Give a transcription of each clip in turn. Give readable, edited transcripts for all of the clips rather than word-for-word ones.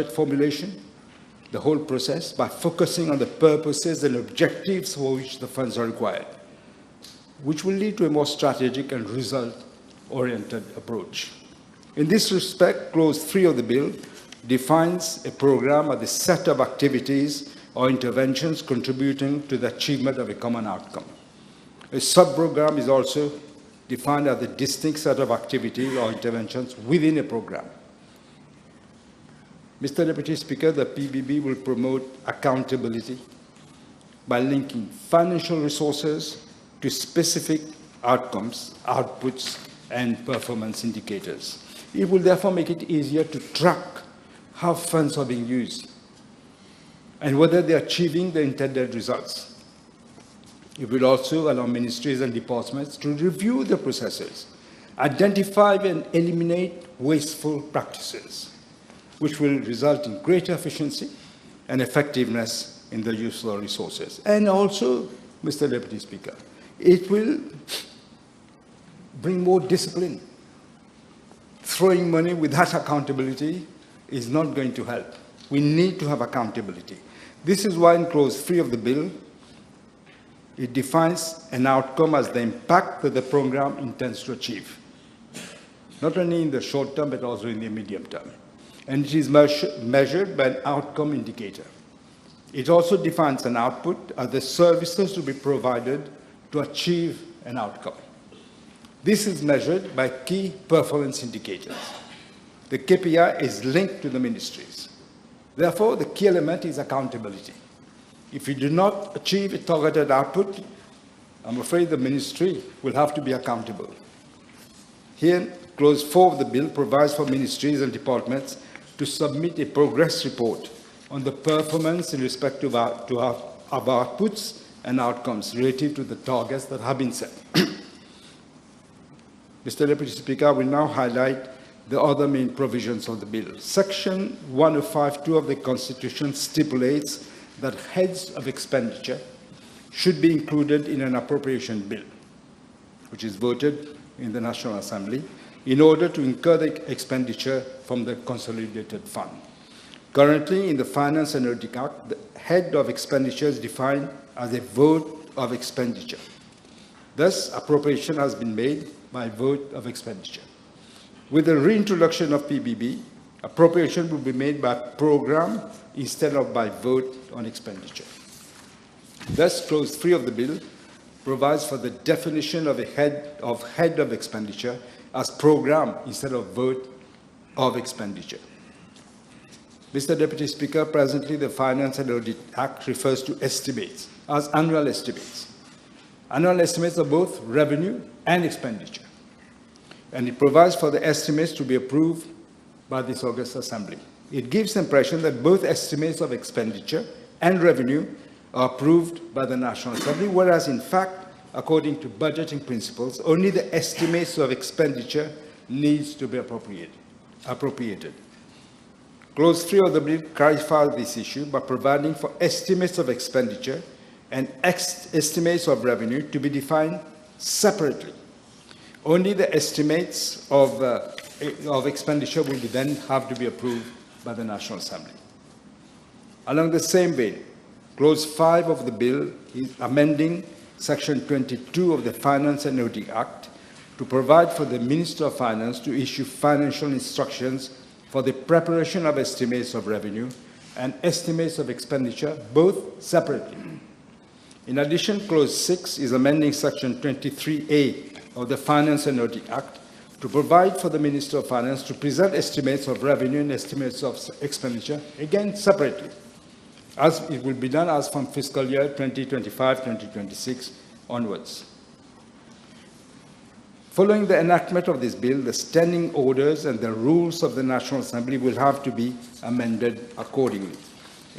formulation, the whole process, by focusing on the purposes and objectives for which the funds are required, which will lead to a more strategic and result-oriented approach. In this respect, Clause 3 of the bill defines a program as a set of activities or interventions contributing to the achievement of a common outcome. A sub-program is also defined as a distinct set of activities or interventions within a program. Mr. Deputy Speaker, the PBB will promote accountability by linking financial resources to specific outcomes, outputs, and performance indicators. It will therefore make it easier to track how funds are being used and whether they are achieving the intended results. It will also allow ministries and departments to review the processes, identify and eliminate wasteful practices, which will result in greater efficiency and effectiveness in the use of resources. And also, Mr. Deputy Speaker, it will bring more discipline. Throwing money without accountability is not going to help. We need to have accountability. This is why in Clause 3 of the bill, it defines an outcome as the impact that the program intends to achieve, not only in the short term, but also in the medium term. And it is measured by an outcome indicator. It also defines an output as the services to be provided to achieve an outcome. This is measured by key performance indicators. The KPI is linked to the ministries. Therefore, the key element is accountability. If you do not achieve a targeted output, I'm afraid the ministry will have to be accountable. Here, Clause 4 of the bill provides for ministries and departments to submit a progress report on the performance in respect of outputs and outcomes relative to the targets that have been set. Mr. Deputy Speaker, I will now highlight the other main provisions of the bill. Section 105(2) of the Constitution stipulates that heads of expenditure should be included in an appropriation bill, which is voted in the National Assembly, in order to incur the expenditure from the consolidated fund. Currently, in the Finance and Audit Act, the head of expenditure is defined as a vote of expenditure. Thus, appropriation has been made by vote of expenditure. With the reintroduction of PBB, appropriation will be made by program instead of by vote on expenditure. Thus, Clause 3 of the bill provides for the definition of a head of expenditure as program instead of vote of expenditure. Mr. Deputy Speaker, presently the Finance and Audit Act refers to estimates as annual estimates. Annual estimates are both revenue and expenditure, and it provides for the estimates to be approved by this August Assembly. It gives the impression that both estimates of expenditure and revenue are approved by the National Assembly, whereas in fact, according to budgeting principles, only the estimates of expenditure needs to be appropriated. Clause 3 of the bill clarifies this issue by providing for estimates of expenditure and estimates of revenue to be defined separately. Only the estimates of expenditure will then have to be approved by the National Assembly. Along the same vein, Clause 5 of the bill is amending Section 22 of the Finance and Audit Act to provide for the Minister of Finance to issue financial instructions for the preparation of estimates of revenue and estimates of expenditure, both separately. In addition, Clause 6 is amending Section 23A of the Finance and Audit Act to provide for the Minister of Finance to present estimates of revenue and estimates of expenditure, again separately, as it will be done as from fiscal year 2025-2026 onwards. Following the enactment of this bill, the standing orders and the rules of the National Assembly will have to be amended accordingly.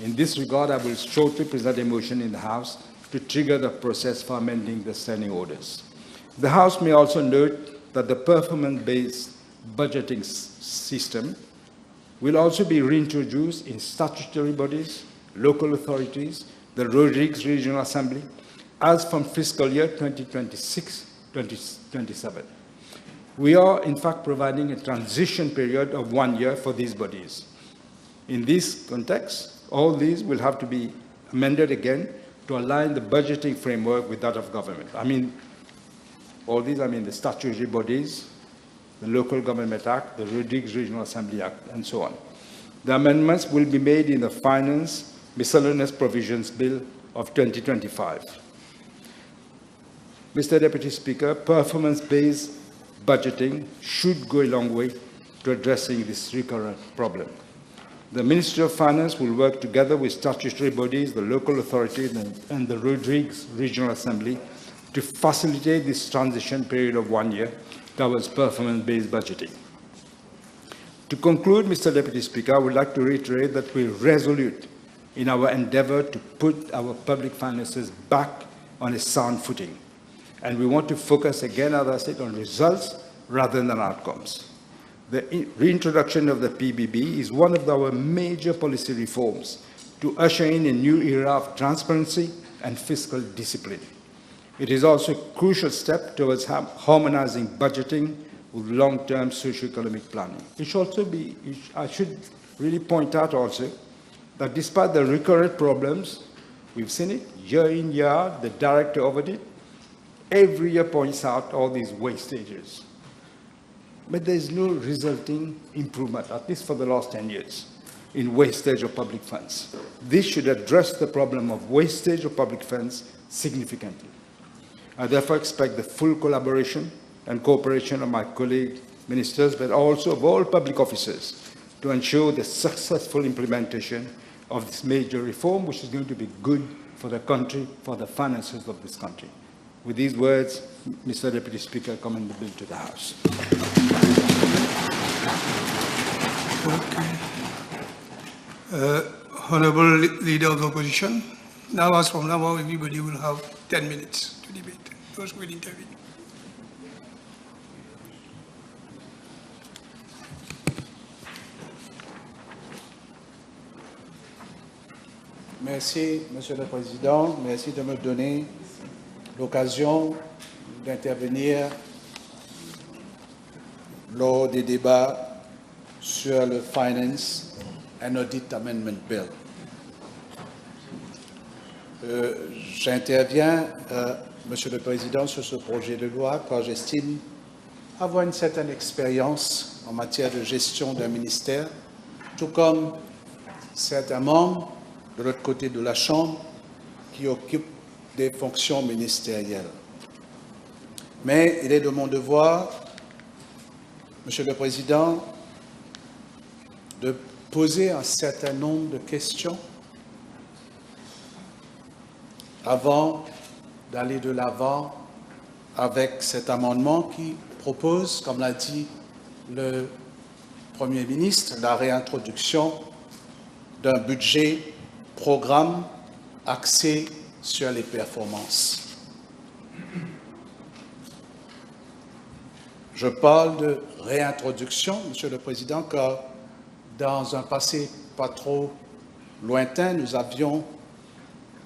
In this regard, I will shortly present a motion in the House to trigger the process for amending the standing orders. The House may also note that the performance-based budgeting system will also be reintroduced in statutory bodies, local authorities, the Rodrigues Regional Assembly, as from fiscal year 2026-2027. We are, in fact, providing a transition period of 1 year for these bodies. In this context, all these will have to be amended again to align the budgeting framework with that of government. All these, the statutory bodies, the Local Government Act, the Regional Assembly Act, and so on. The amendments will be made in the Finance Miscellaneous Provisions Bill of 2025. Mr. Deputy Speaker, performance-based budgeting should go a long way to addressing this recurrent problem. The Ministry of Finance will work together with statutory bodies, the local authorities, and the Regional Assembly to facilitate this transition period of 1 year towards performance-based budgeting. To conclude, Mr. Deputy Speaker, I would like to reiterate that we're resolute in our endeavor to put our public finances back on a sound footing. And we want to focus again, as I said, on results rather than outcomes. The reintroduction of the PBB is one of our major policy reforms to usher in a new era of transparency and fiscal discipline. It is also a crucial step towards harmonizing budgeting with long-term socio-economic planning. I should really point out also that despite the recurrent problems, we've seen it year in, year out, the director of it every year points out all these wastages. But there is no resulting improvement, at least for the last 10 years, in wastage of public funds. This should address the problem of wastage of public funds significantly. I therefore expect the full collaboration and cooperation of my colleague ministers, but also of all public officers, to ensure the successful implementation of this major reform, which is going to be good for the country, for the finances of this country. With these words, Mr. Deputy Speaker, I commend the bill to the House. Okay. Honourable Leader of the Opposition, now as from now on, everybody will have 10 minutes to debate. Those will intervene. Merci, Monsieur le Président. Merci de me donner l'occasion d'intervenir lors des débats sur le Finance and Audit Amendment Bill. J'interviens, Monsieur le Président, sur ce projet de loi car j'estime avoir une certaine expérience en matière de gestion d'un ministère, tout comme certains membres de l'autre côté de la Chambre qui occupent des fonctions ministérielles. Mais il est de mon devoir, Monsieur le Président, de poser un certain nombre de questions avant d'aller de l'avant avec cet amendement qui propose, comme l'a dit le Premier ministre, la réintroduction d'un budget programme axé sur les performances. Je parle de réintroduction, Monsieur le Président, car dans un passé pas trop lointain, nous avions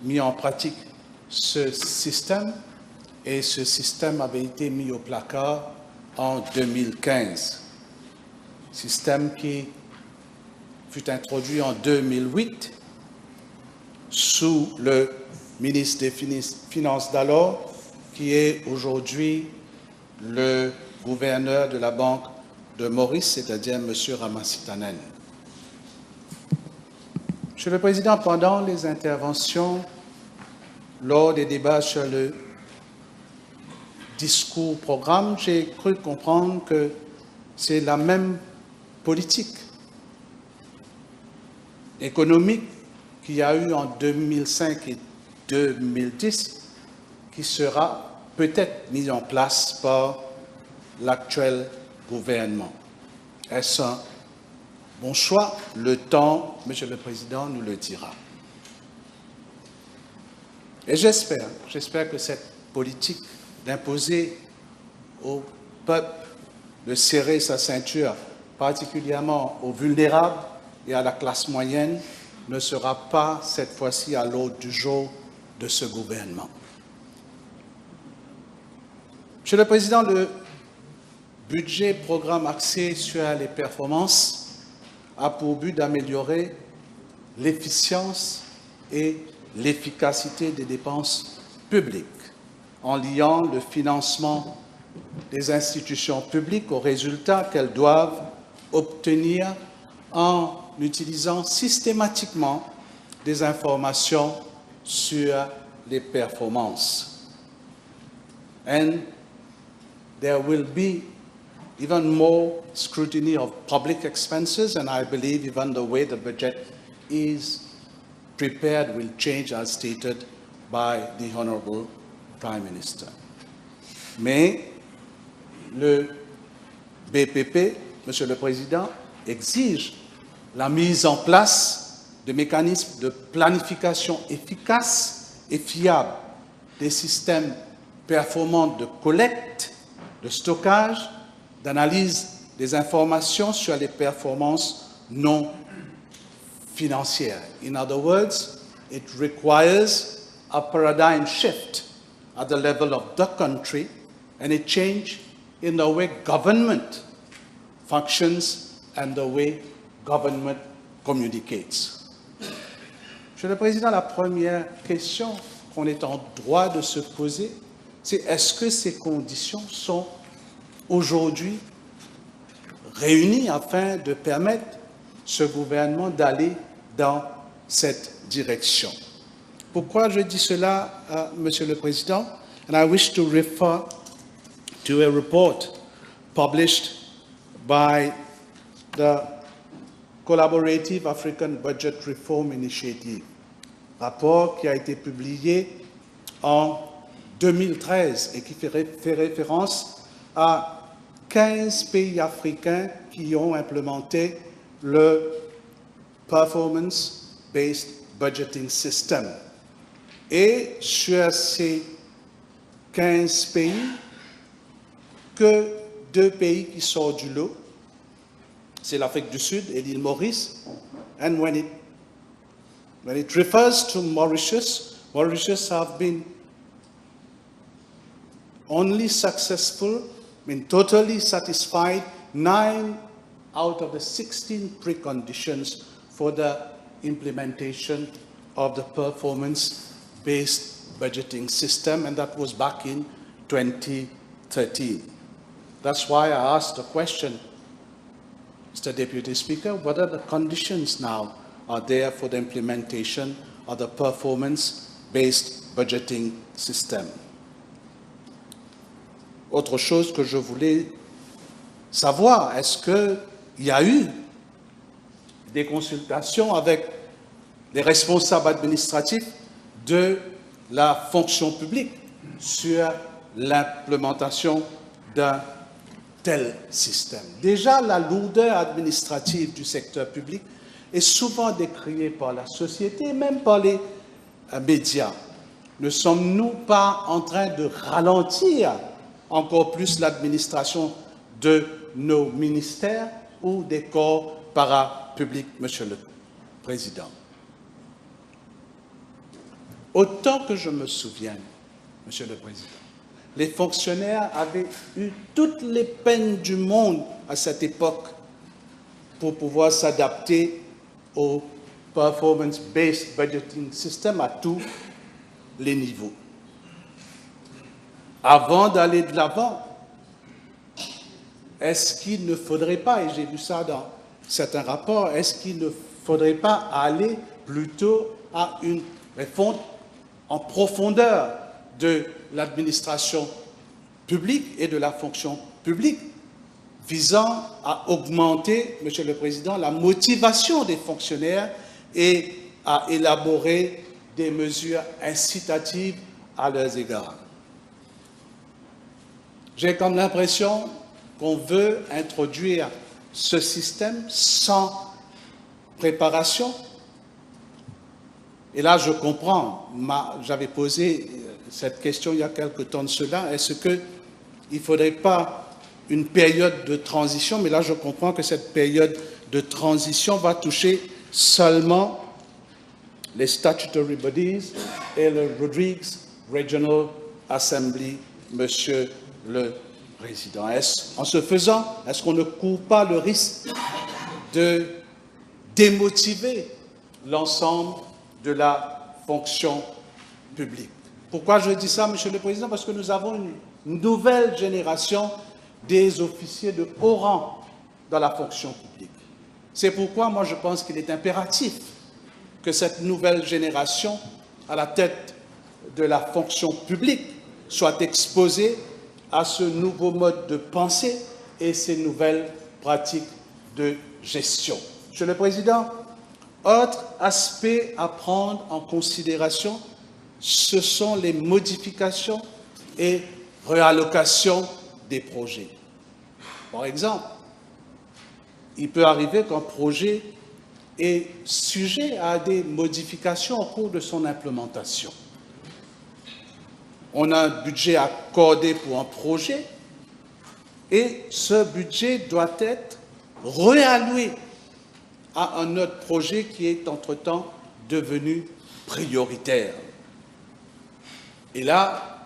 mis en pratique ce système et ce système avait été mis au placard en 2015. Système qui fut introduit en 2008 sous le ministre des Finances d'alors, qui est aujourd'hui le gouverneur de la Banque de Maurice, c'est-à-dire M. Ramasitanen. Monsieur le Président, pendant les interventions, lors des débats sur le discours programme, j'ai cru comprendre que c'est la même politique économique qu'il y a eu en 2005 et 2010 qui sera peut-être mise en place par l'actuel gouvernement. Est-ce un bon choix? Le temps, Monsieur le Président, nous le dira. Et j'espère que cette politique d'imposer au peuple de serrer sa ceinture, particulièrement aux vulnérables et à la classe moyenne, ne sera pas cette fois-ci à l'ordre du jour de ce gouvernement. Monsieur le Président, le budget programme axé sur les performances a pour but d'améliorer l'efficience et l'efficacité des dépenses publiques, en liant le financement des institutions publiques aux résultats qu'elles doivent obtenir en utilisant systématiquement des informations sur les performances. And there will be even more scrutiny of public expenses, and I believe even the way the budget is prepared will change as stated by the Honorable Prime Minister. Mais le BPP, Monsieur le Président, exige la mise en place de mécanismes de planification efficaces et fiables, des systèmes performants de collecte, de stockage, d'analyse des informations sur les performances non financières. In other words, it requires a paradigm shift at the level of the country and a change in the way government functions and the way government communicates. Monsieur le Président, la première question qu'on est en droit de se poser, c'est est-ce que ces conditions sont aujourd'hui réunies afin de permettre ce gouvernement d'aller dans cette direction. Pourquoi je dis cela, Monsieur le Président? And I wish to refer to a report published by the Collaborative African Budget Reform Initiative, rapport qui a été publié en 2013 et qui fait référence à 15 pays africains qui ont implémenté le Performance-Based Budgeting System. Et sur ces 15 pays, que 2 pays qui sortent du lot, c'est l'Afrique du Sud et l'île Maurice. And when it refers to Mauritius, Mauritius have been only successful, totally satisfied 9 out of the 16 preconditions for the implementation of the performance-based budgeting system, and that was back in 2013. That's why I asked the question, Mr. Deputy Speaker, whether the conditions now are there for the implementation of the performance-based budgeting system. Autre chose que je voulais savoir, est-ce qu'il y a eu des consultations avec les responsables administratifs de la fonction publique sur l'implémentation d'un tel système? Déjà, la lourdeur administrative du secteur public est souvent décriée par la société, même par les médias. Ne sommes-nous pas en train de ralentir encore plus l'administration de nos ministères ou des corps parapublics, Monsieur le Président? Autant que je me souvienne, Monsieur le Président, les fonctionnaires avaient eu toutes les peines du monde à cette époque pour pouvoir s'adapter au performance-based budgeting system à tous les niveaux. Avant d'aller de l'avant, est-ce qu'il ne faudrait pas, et j'ai vu ça dans certains rapports, est-ce qu'il ne faudrait pas aller plutôt à une réforme en profondeur de l'administration publique et de la fonction publique, visant à augmenter, Monsieur le Président, la motivation des fonctionnaires et à élaborer des mesures incitatives à leurs égards? J'ai comme l'impression qu'on veut introduire ce système sans préparation. Et là, je comprends, j'avais posé cette question il y a quelque temps de cela, est-ce qu'il ne faudrait pas une période de transition? Mais là, je comprends que cette période de transition va toucher seulement les statutory bodies et le Rodrigues Regional Assembly, Monsieur le Président. En ce faisant, est-ce qu'on ne court pas le risque de démotiver l'ensemble de la fonction publique. Pourquoi je dis ça, Monsieur le Président? Parce que nous avons une nouvelle génération des officiers de haut rang dans la fonction publique. C'est pourquoi moi je pense qu'il est impératif que cette nouvelle génération à la tête de la fonction publique soit exposée à ce nouveau mode de pensée et ces nouvelles pratiques de gestion. Monsieur le Président, autre aspect à prendre en considération, ce sont les modifications et réallocations des projets. Par exemple, il peut arriver qu'un projet est sujet à des modifications au cours de son implémentation. On a un budget accordé pour un projet et ce budget doit être réalloué à un autre projet qui est entre-temps devenu prioritaire. Et là,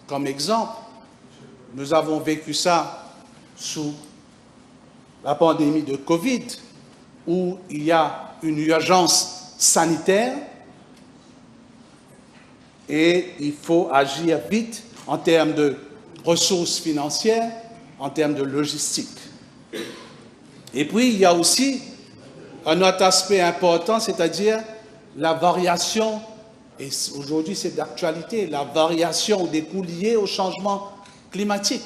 comme exemple, nous avons vécu ça sous la pandémie de Covid, où il y a une urgence sanitaire et il faut agir vite en termes de ressources financières, en termes de logistique. Et puis, il y a aussi un autre aspect important, c'est-à-dire la variation, et aujourd'hui c'est d'actualité, la variation des coûts liés au changement climatique.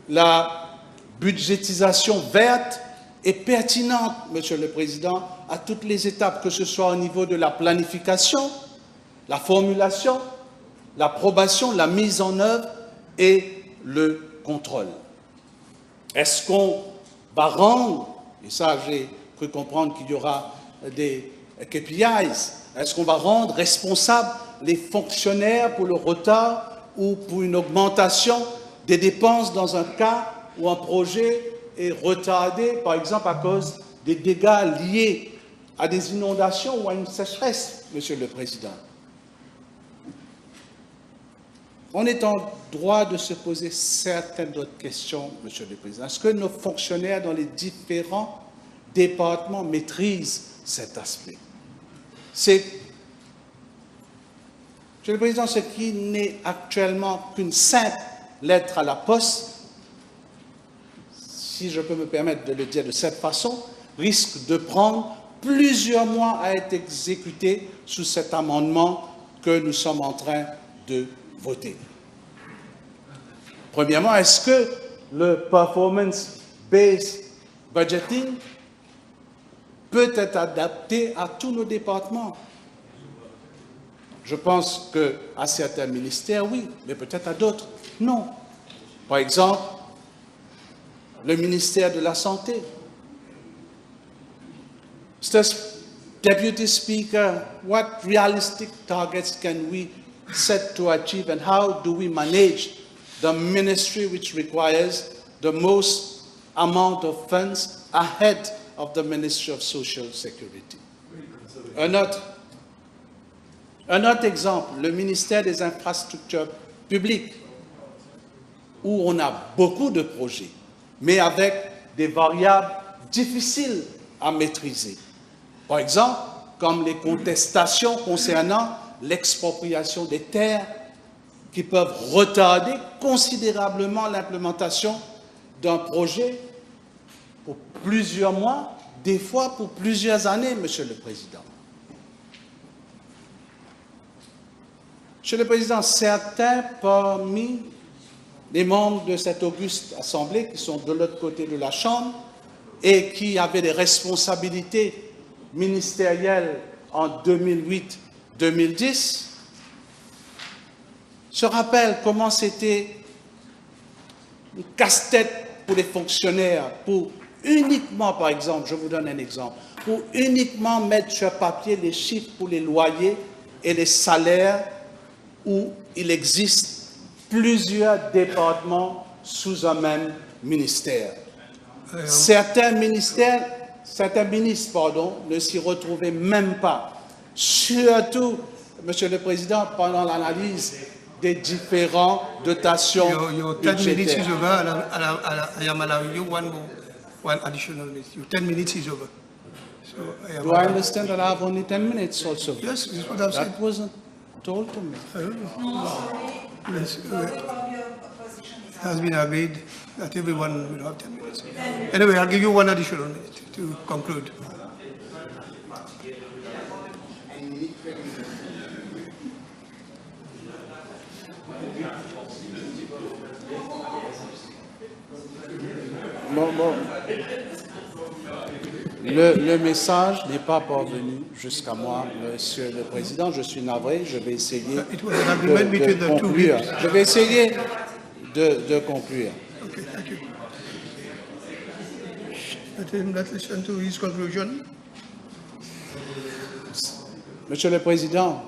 La budgétisation verte est pertinente, Monsieur le Président, à toutes les étapes, que ce soit au niveau de la planification, la formulation, l'approbation, la mise en œuvre et le contrôle. Est-ce qu'on va rendre, et ça j'ai cru comprendre qu'il y aura des KPIs, est-ce qu'on va rendre responsables les fonctionnaires pour le retard ou pour une augmentation des dépenses dans un cas où un projet est retardé, par exemple à cause des dégâts liés à des inondations ou à une sécheresse, Monsieur le Président? On est en droit de se poser certaines autres questions, Monsieur le Président. Est-ce que nos fonctionnaires dans les différents départements maîtrisent cet aspect? C'est, Monsieur le Président, ce qui n'est actuellement qu'une simple lettre à la poste, si je peux me permettre de le dire de cette façon, risque de prendre plusieurs mois à être exécuté sous cet amendement que nous sommes en train de voter. Premièrement, est-ce que le performance-based budgeting peut être adapté à tous nos départements? Je pense qu'à certains ministères, oui, mais peut-être à d'autres, non. Par exemple, le ministère de la Santé. Mr. Deputy Speaker, what realistic targets can we set to achieve and how do we manage the ministry which requires the most amount of funds ahead of the Ministry of Social Security? Un autre exemple, le ministère des Infrastructures publiques, où on a beaucoup de projets, mais avec des variables difficiles à maîtriser. Par exemple, comme les contestations concernant l'expropriation des terres qui peuvent retarder considérablement l'implémentation d'un projet pour plusieurs mois, des fois pour plusieurs années, Monsieur le Président. Monsieur le Président, certains parmi les membres de cette auguste Assemblée qui sont de l'autre côté de la Chambre et qui avaient des responsabilités ministérielles en 2008-2010 se rappellent comment c'était une casse-tête pour les fonctionnaires, pour uniquement, par exemple, je vous donne un exemple, pour uniquement mettre sur papier les chiffres pour les loyers et les salaires où il existe plusieurs départements sous un même ministère. Certains ministres, ne s'y retrouvaient même pas. Surtout, Monsieur le Président, pendant l'analyse des différentes dotations budgétaires. I am allowing you one additional minute. Your 10 minutes is over. So Do I understand that I have only 10 minutes also? Yes, this is what I've said. That wasn't told to me. Yes, it has been agreed that everyone will have 10 minutes. Anyway, I'll give you one additional minute to conclude. Bon. Le message n'est pas parvenu jusqu'à moi, Monsieur le Président. Je suis navré. Je vais essayer de conclure. Je vais essayer de conclure. Okay, thank you. Let's listen to his conclusion. Monsieur le Président,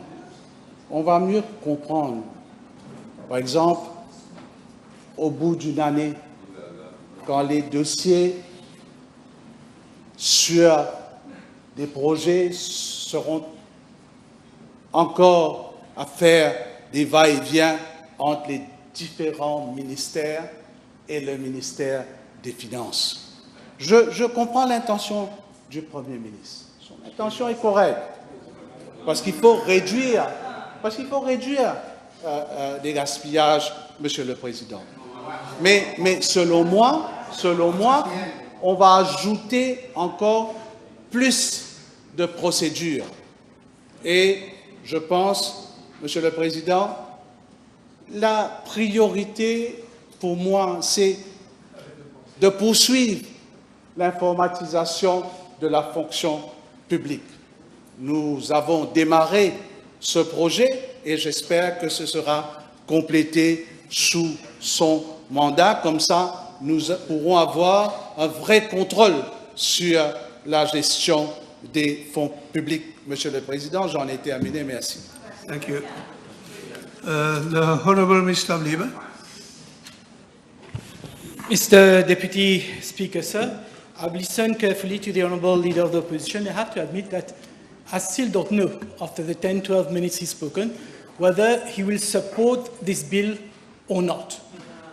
on va mieux comprendre, par exemple, au bout d'une année, quand les dossiers sur des projets seront encore à faire des va-et-vient entre les différents ministères et le ministère des Finances. Je comprends l'intention du Premier ministre. Son intention est correcte, parce qu'il faut réduire des gaspillages, Monsieur le Président. Mais selon moi, on va ajouter encore plus de procédures. Et je pense, Monsieur le Président, la priorité pour moi, c'est de poursuivre l'informatisation de la fonction publique. Nous avons démarré ce projet et j'espère que ce sera complété sous son mandat. Comme ça, nous pourrons avoir un vrai contrôle sur la gestion des fonds publics. Monsieur le Président, j'en ai terminé. Merci. Thank you. The Honourable Minister of Labour. Mr. Deputy Speaker, sir, I've listened carefully to the Honourable Leader of the Opposition. I have to admit that I still don't know, after the 10-12 minutes he's spoken, whether he will support this bill or not.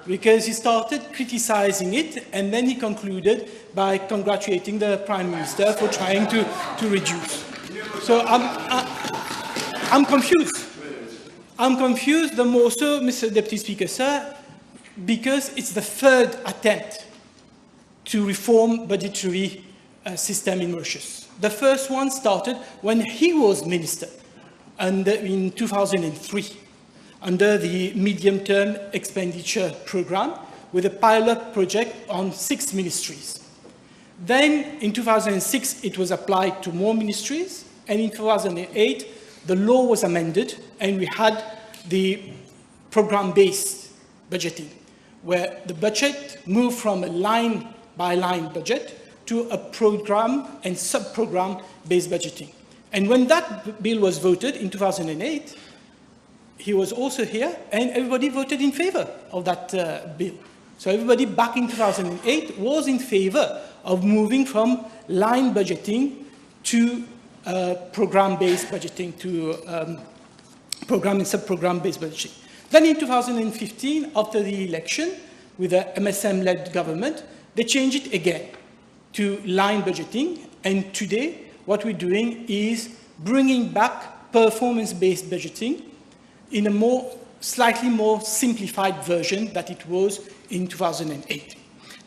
Because he started criticizing it and then he concluded by congratulating the Prime Minister for trying to reduce. So I'm confused. I'm confused, the more so, Mr. Deputy Speaker, sir, because it's the third attempt to reform budgetary system in Mauritius. The first one started when he was minister in 2003 under the medium-term expenditure program with a pilot project on 6 ministries. Then in 2006 it was applied to more ministries, and in 2008 the law was amended and we had the program-based budgeting, where the budget moved from a line-by-line budget to a program and sub-program based budgeting. And when that bill was voted in 2008, he was also here and everybody voted in favor of that bill. So everybody back in 2008 was in favor of moving from line budgeting to program-based budgeting, to program and sub-program based budgeting. Then in 2015, after the election, with the MSM-led government, they changed it again to line budgeting. And today, what we're doing is bringing back performance-based budgeting in a slightly more simplified version than it was in 2008.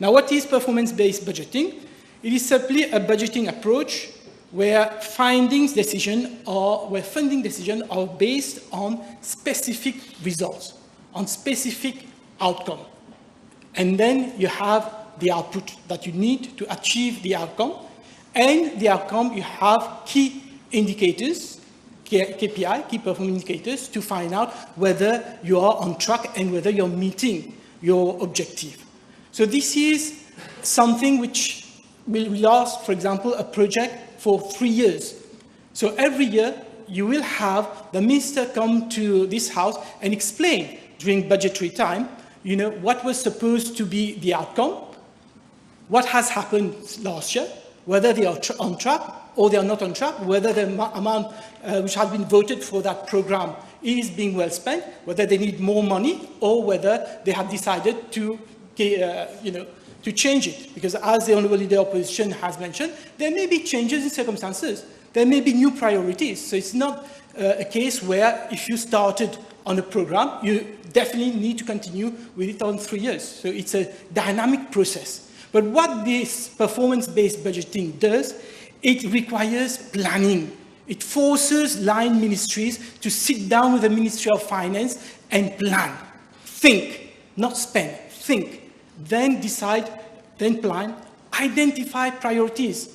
Now, what is performance-based budgeting? It is simply a budgeting approach where funding decisions are based on specific results, on specific outcome. And then you have the output that you need to achieve the outcome. And the outcome, you have key indicators, KPI, key performance indicators, to find out whether you are on track and whether you're meeting your objective. So this is something which will last, for example, a project for 3 years. So every year, you will have the minister come to this house and explain during budgetary time, what was supposed to be the outcome, what has happened last year, whether they are on track or they are not on track, whether the amount which has been voted for that program is being well spent, whether they need more money, or whether they have decided to to change it, because as the Honourable Leader of Opposition has mentioned, there may be changes in circumstances. There may be new priorities. So it's not a case where if you started on a program, you definitely need to continue with it on 3 years. So it's a dynamic process. But what this performance-based budgeting does, it requires planning. It forces line ministries to sit down with the Ministry of Finance and plan. Think, not spend, think. Then decide, then plan, identify priorities.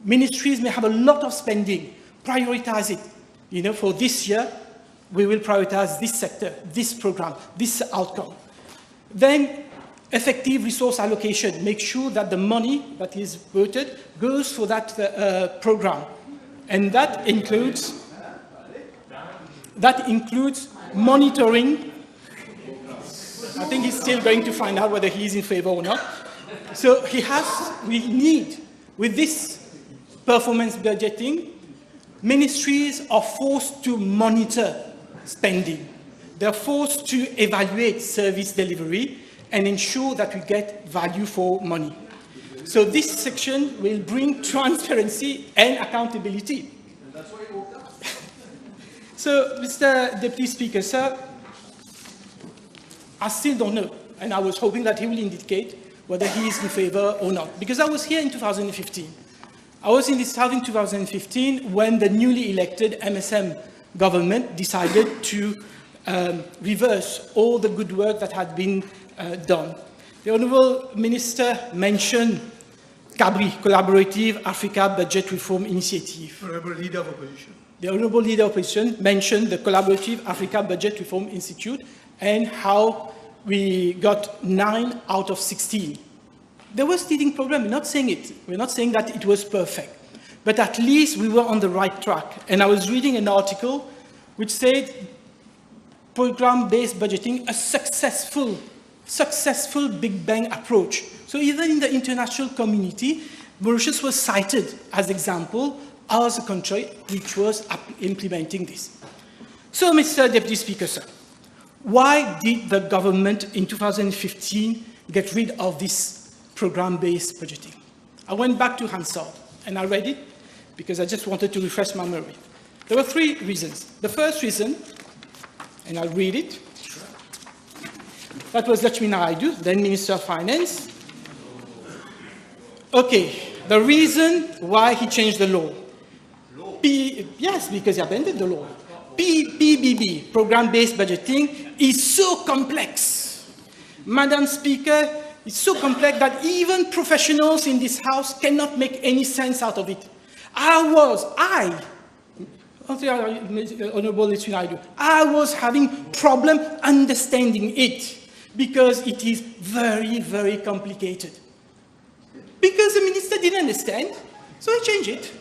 Ministries may have a lot of spending, prioritize it. You know, for this year, we will prioritize this sector, this program, this outcome. Then effective resource allocation, make sure that the money that is voted goes for that program. And that includes monitoring. I think he's still going to find out whether he's in favor or not. So we need, with this performance budgeting, ministries are forced to monitor spending. They're forced to evaluate service delivery and ensure that we get value for money. So this section will bring transparency and accountability. So, Mr. Deputy Speaker, sir, I still don't know, and I was hoping that he will indicate whether he is in favor or not, because I was here in 2015. I was in this house in 2015 when the newly elected MSM government decided to reverse all the good work that had been done. The Honourable Minister mentioned CABRI, Collaborative Africa Budget Reform Initiative. Honourable Leader of Opposition. The Honourable Leader of Opposition mentioned the Collaborative Africa Budget Reform Institute and how we got 9 out of 16. There was teething problem. We're not saying it. We're not saying that it was perfect. But at least we were on the right track. And I was reading an article which said program-based budgeting, a successful Big Bang approach. So even in the international community, Mauritius was cited as example as a country which was implementing this. So, Mr. Deputy Speaker, sir, why did the government in 2015 get rid of this program-based budgeting? I went back to Hansard and I read it because I just wanted to refresh my memory. There were 3 reasons. The first reason, and I'll read it, that was Lakshmi Naraidu, then Minister of Finance. Okay, the reason why he changed the law. Yes, because he amended the law. PBB, program-based budgeting, is so complex. Madam Speaker, it's so complex that even professionals in this house cannot make any sense out of it. I was having problem understanding it because it is very, very complicated. Because the minister didn't understand, so he changed it.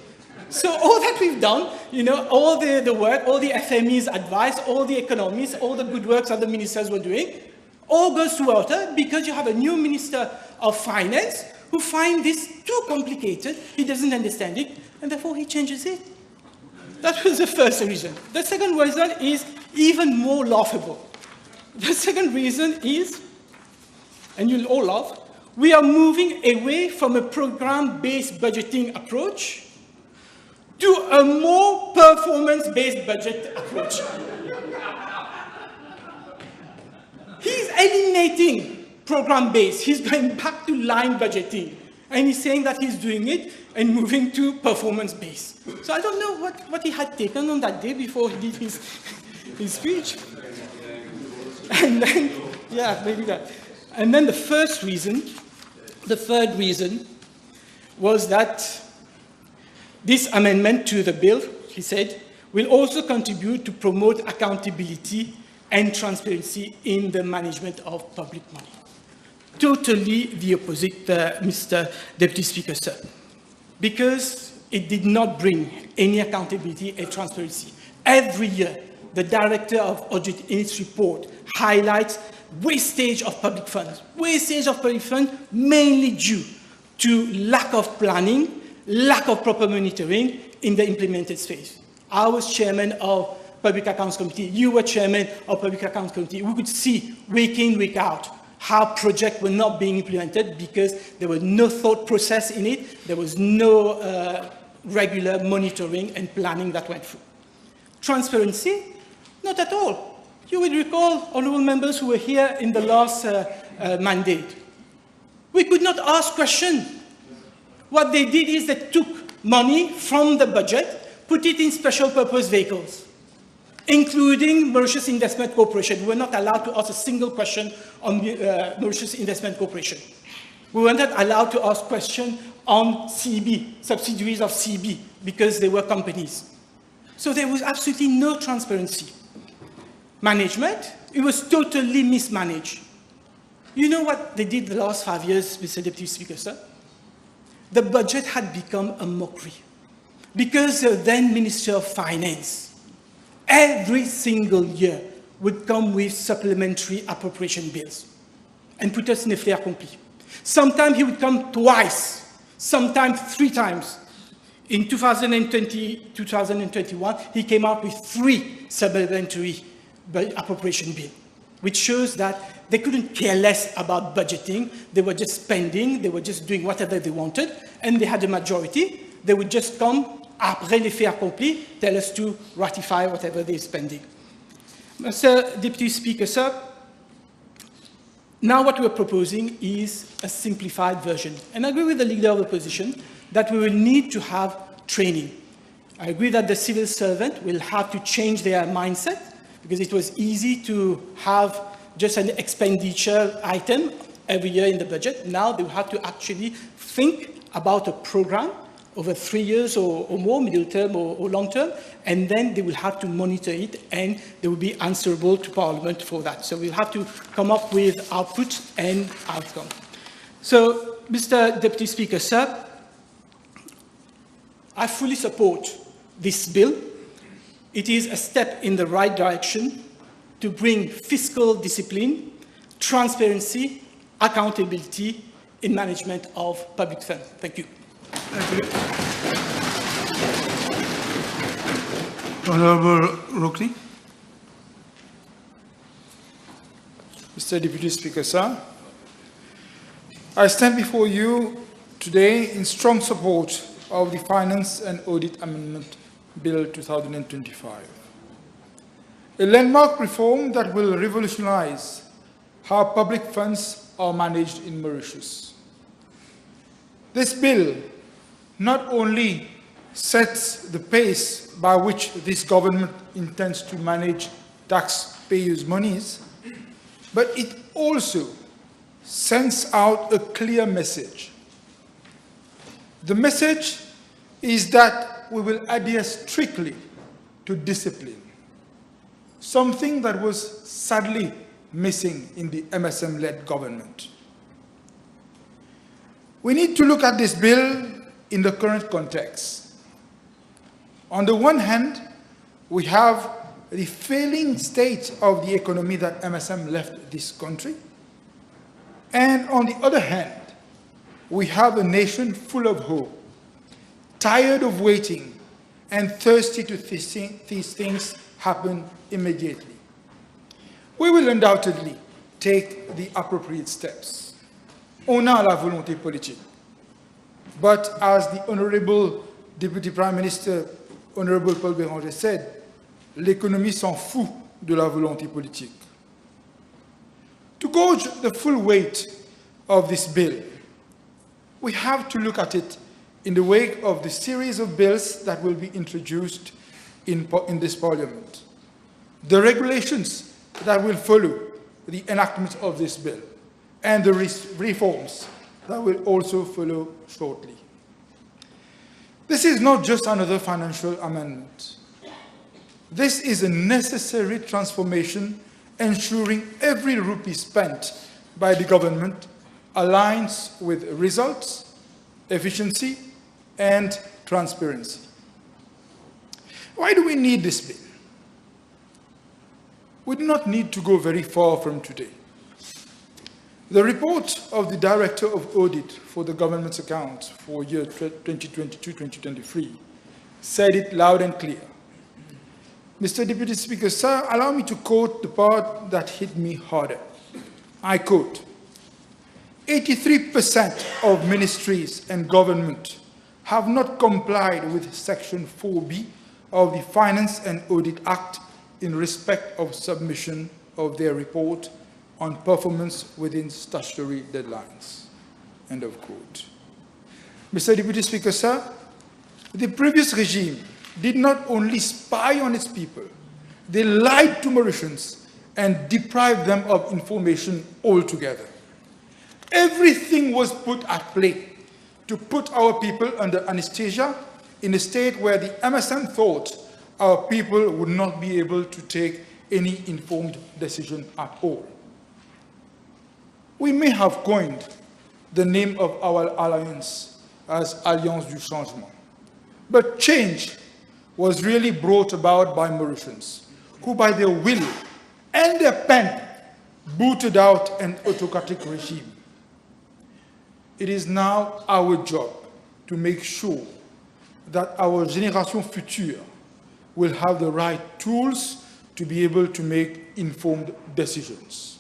So all that we've done, you know, all the work, all the FME's advice, all the economists, all the good works that the ministers were doing, all goes to water because you have a new Minister of Finance who finds this too complicated, he doesn't understand it, and therefore he changes it. That was the first reason. The second reason is even more laughable. The second reason is, and you'll all laugh, we are moving away from a program-based budgeting approach to a more performance-based budget approach. He's eliminating program-based. He's going back to line budgeting. And he's saying that he's doing it and moving to performance-based. So I don't know what he had taken on that day before he did his speech. And then, yeah, maybe that. And then the third reason was that this amendment to the bill, he said, will also contribute to promote accountability and transparency in the management of public money. Totally the opposite, Mr. Deputy Speaker, sir. Because it did not bring any accountability and transparency. Every year, the Director of Audit in its report highlights wastage of public funds. Wastage of public funds mainly due to lack of planning, lack of proper monitoring in the implemented phase. I was chairman of Public Accounts Committee. You were chairman of Public Accounts Committee. We could see week in, week out how projects were not being implemented because there was no thought process in it, there was no regular monitoring and planning that went through. Transparency? Not at all. You will recall, honourable members who were here in the last mandate. We could not ask questions. What they did is they took money from the budget, put it in special purpose vehicles, including Mauritius Investment Corporation. We were not allowed to ask a single question on Mauritius Investment Corporation. We were not allowed to ask questions on CB, subsidiaries of CB, because they were companies. So there was absolutely no transparency. Management, it was totally mismanaged. You know what they did the last 5 years, Mr. Deputy Speaker, sir? The budget had become a mockery. Because the then Minister of Finance, every single year, would come with supplementary appropriation bills and put us in a fait accompli. Sometimes he would come twice, sometimes 3 times. In 2020, 2021, he came out with 3 supplementary appropriation bills, which shows that they couldn't care less about budgeting. They were just spending, they were just doing whatever they wanted, and they had a majority. They would just come, après les faits accomplis, tell us to ratify whatever they're spending. Mr. Deputy Speaker, sir, now what we're proposing is a simplified version. And I agree with the leader of the opposition that we will need to have training. I agree that the civil servant will have to change their mindset, because it was easy to have just an expenditure item every year in the budget. Now they will have to actually think about a program over 3 years or more, middle term or long term, and then they will have to monitor it, and they will be answerable to Parliament for that. So we'll have to come up with output and outcome. So, Mr. Deputy Speaker, sir, I fully support this bill. It is a step in the right direction to bring fiscal discipline, transparency, accountability in management of public funds. Thank you. Thank you. Honourable Rokli. Mr. Deputy Speaker, sir, I stand before you today in strong support of the Finance and Audit Amendment Bill 2025, a landmark reform that will revolutionize how public funds are managed in Mauritius. This bill not only sets the pace by which this government intends to manage taxpayers' monies, but it also sends out a clear message. The message is that we will adhere strictly to discipline, something that was sadly missing in the MSM-led government. We need to look at this bill in the current context. On the one hand, we have the failing state of the economy that MSM left this country, and on the other hand, we have a nation full of hope, tired of waiting, and thirsty to see these things happen immediately. We will undoubtedly take the appropriate steps. On a la volonté politique. But as the Honorable Deputy Prime Minister, Honorable Paul Béranger said, l'économie s'en fout de la volonté politique. To gauge the full weight of this bill, we have to look at it in the wake of the series of bills that will be introduced in this Parliament, the regulations that will follow the enactment of this bill, and the reforms that will also follow shortly. This is not just another financial amendment. This is a necessary transformation ensuring every rupee spent by the government aligns with results, efficiency, and transparency. Why do we need this bill? We do not need to go very far from today. The report of the Director of Audit for the government's accounts for year 2022-2023 said it loud and clear. Mr. Deputy Speaker, sir, allow me to quote the part that hit me harder. I quote, 83% of ministries and government have not complied with Section 4B of the Finance and Audit Act in respect of submission of their report on performance within statutory deadlines. End of quote. Mr. Deputy Speaker, sir, the previous regime did not only spy on its people, they lied to Mauritians and deprived them of information altogether. Everything was put at play to put our people under anesthesia in a state where the MSM thought our people would not be able to take any informed decision at all. We may have coined the name of our alliance as Alliance du Changement, but change was really brought about by Mauritians, who by their will and their pen booted out an autocratic regime. It is now our job to make sure that our génération future will have the right tools to be able to make informed decisions.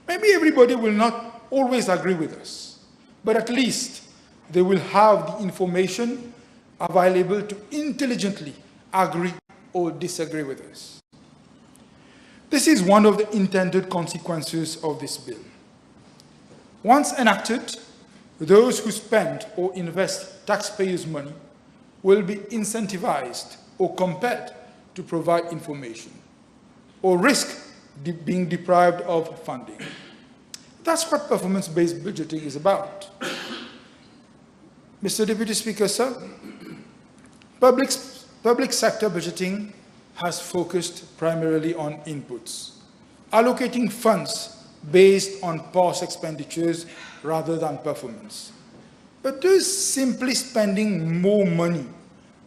Maybe everybody will not always agree with us, but at least they will have the information available to intelligently agree or disagree with us. This is one of the intended consequences of this bill. Once enacted, those who spend or invest taxpayers' money will be incentivized or compelled to provide information, or risk being deprived of funding. That's what performance-based budgeting is about. Mr. Deputy Speaker, sir, public sector budgeting has focused primarily on inputs, allocating funds based on past expenditures rather than performance. But does simply spending more money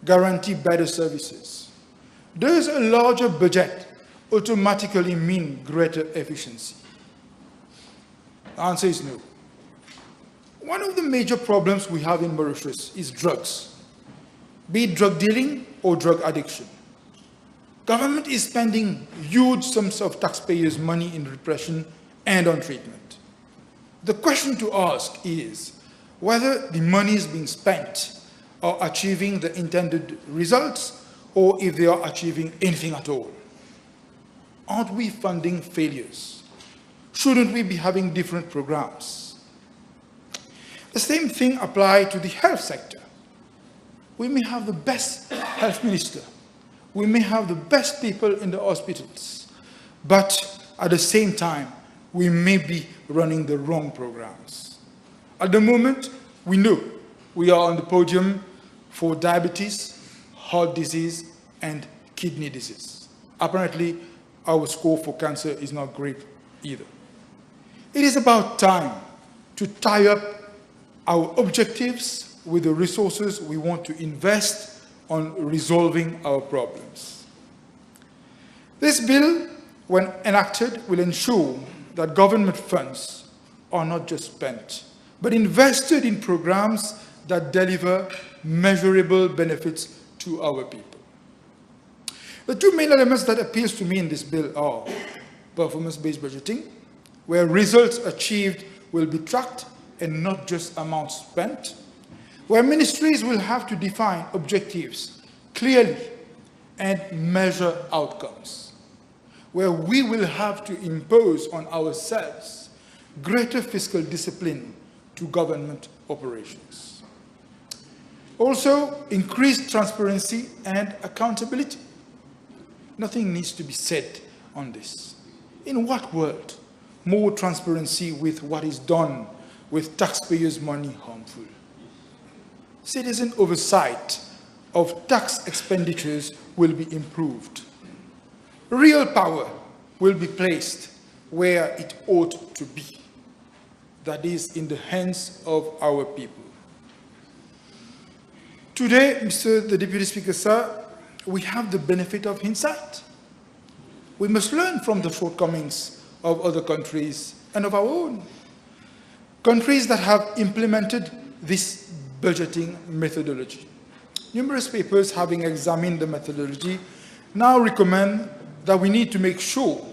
guarantee better services? Does a larger budget automatically mean greater efficiency? The answer is no. One of the major problems we have in Mauritius is drugs, be it drug dealing or drug addiction. Government is spending huge sums of taxpayers' money in repression and on treatment. The question to ask is whether the money is being spent are achieving the intended results or if they are achieving anything at all. Aren't we funding failures? Shouldn't we be having different programs? The same thing applies to the health sector. We may have the best health minister. We may have the best people in the hospitals. But at the same time, we may be running the wrong programs. At the moment, we know we are on the podium for diabetes, heart disease, and kidney disease. Apparently, our score for cancer is not great either. It is about time to tie up our objectives with the resources we want to invest on resolving our problems. This bill, when enacted, will ensure that government funds are not just spent, but invested in programs that deliver measurable benefits to our people. The two main elements that appeal to me in this bill are performance-based budgeting, where results achieved will be tracked and not just amounts spent, where ministries will have to define objectives clearly and measure outcomes, where we will have to impose on ourselves greater fiscal discipline to government operations. Also, increased transparency and accountability. Nothing needs to be said on this. In what world more transparency with what is done with taxpayers' money harmful? Citizen oversight of tax expenditures will be improved. Real power will be placed where it ought to be, that is, in the hands of our people. Today, Mr. the Deputy Speaker, sir, we have the benefit of hindsight. We must learn from the shortcomings of other countries and of our own. Countries that have implemented this budgeting methodology. Numerous papers having examined the methodology now recommend that we need to make sure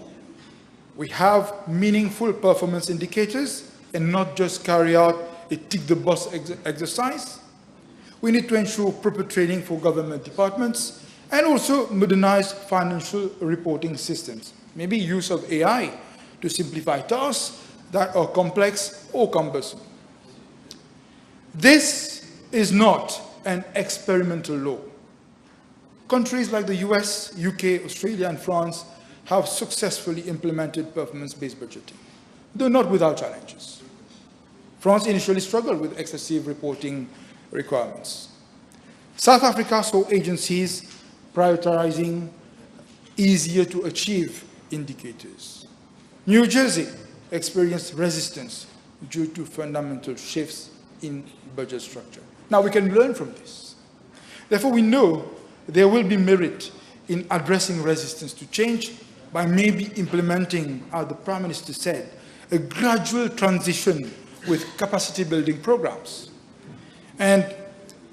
we have meaningful performance indicators and not just carry out a tick-the-box exercise. We need to ensure proper training for government departments and also modernize financial reporting systems. Maybe use of AI to simplify tasks that are complex or cumbersome. This is not an experimental law. Countries like the US, UK, Australia, and France have successfully implemented performance-based budgeting, though not without challenges. France initially struggled with excessive reporting requirements. South Africa saw agencies prioritizing easier-to-achieve indicators. New Jersey experienced resistance due to fundamental shifts in budget structure. Now, we can learn from this. Therefore, we know there will be merit in addressing resistance to change by maybe implementing, as the Prime Minister said, a gradual transition with capacity-building programs, and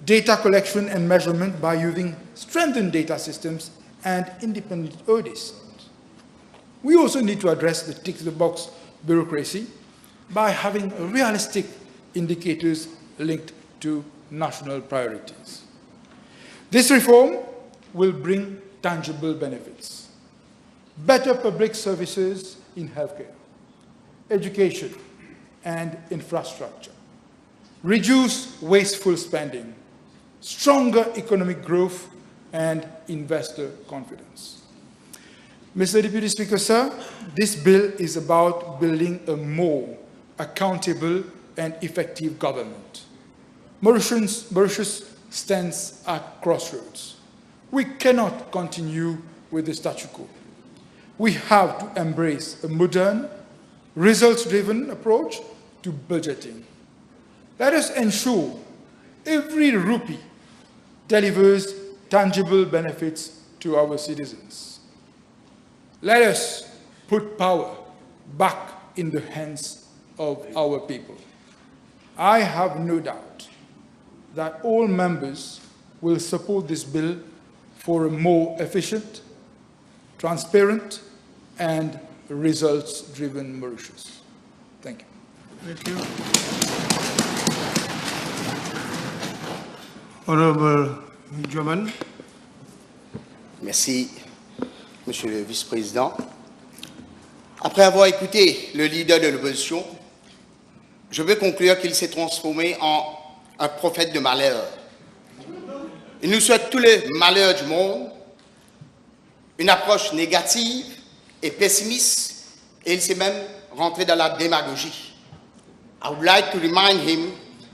data collection and measurement by using strengthened data systems and independent audits. We also need to address the tick-the-box bureaucracy by having realistic indicators linked to national priorities. This reform will bring tangible benefits: better public services in healthcare, education, and infrastructure, reduce wasteful spending, stronger economic growth, and investor confidence. Mr. Deputy Speaker, sir, this bill is about building a more accountable and effective government. Mauritius stands at crossroads. We cannot continue with the statu quo. We have to embrace a modern, results-driven approach to budgeting. Let us ensure every rupee delivers tangible benefits to our citizens. Let us put power back in the hands of our people. I have no doubt that all members will support this bill for a more efficient, transparent, and results-driven Mauritius. Thank you. Thank you. Honorable German. Merci, Monsieur le Vice-président. Après avoir écouté le leader de l'opposition, je veux conclure qu'il s'est transformé en un prophète de malheur. Il nous souhaite tous les malheurs du monde, une approche négative et pessimiste, et il s'est même rentré dans la démagogie. I would like to remind him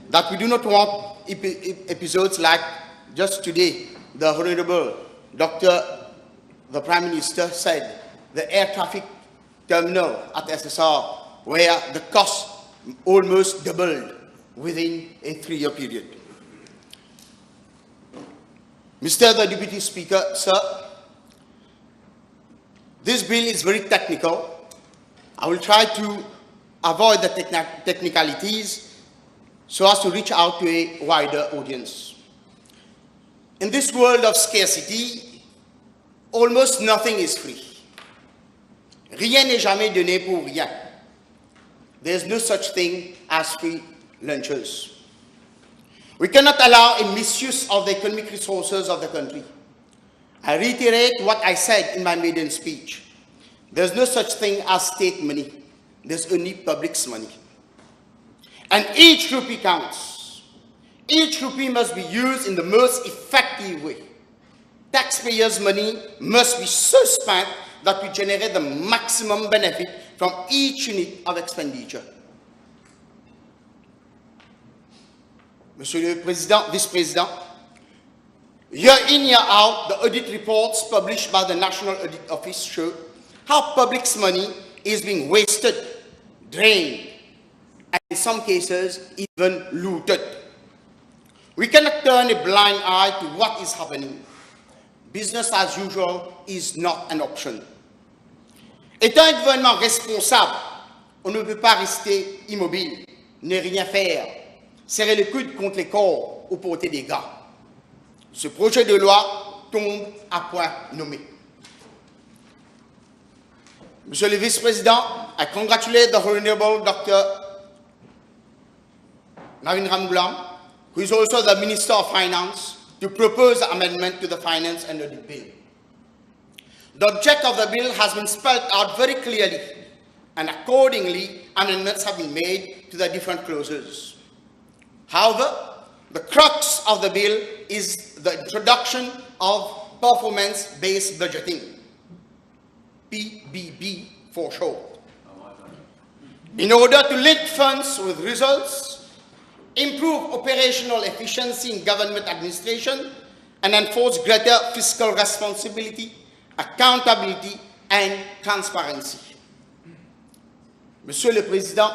that we do not want episodes like just today, the Honorable the Prime Minister said, the air traffic terminal at SSR, where the cost almost doubled within a 3-year period. Mr. the Deputy Speaker, sir, this bill is very technical. I will try to avoid the technicalities so as to reach out to a wider audience. In this world of scarcity, almost nothing is free. Rien n'est jamais donné pour rien. There's no such thing as free lunches. We cannot allow a misuse of the economic resources of the country. I reiterate what I said in my maiden speech. There's no such thing as state money. There's only public's money. And each rupee counts. Each rupee must be used in the most effective way. Taxpayers' money must be so spent that we generate the maximum benefit from each unit of expenditure. Monsieur le Président, Vice-Président, year in, year out, the audit reports published by the National Audit Office show how public's money is being wasted, drained, and in some cases, even looted. We cannot turn a blind eye to what is happening. Business as usual is not an option. Étant un gouvernement responsable, on ne peut pas rester immobile, ne rien faire, serrer le coude contre les corps aux portées des gars. Ce projet de loi tombe à point nommé. Monsieur le Vice-président, I congratulate the Honorable Dr. Navin Ramgoolam, who is also the Minister of Finance, to propose amendment to the finance and audit bill. The object of the bill has been spelled out very clearly, and accordingly, amendments have been made to the different clauses. However, the crux of the bill is the introduction of performance-based budgeting, PBB for short, in order to link funds with results, improve operational efficiency in government administration, and enforce greater fiscal responsibility, accountability, and transparency. Monsieur le Président,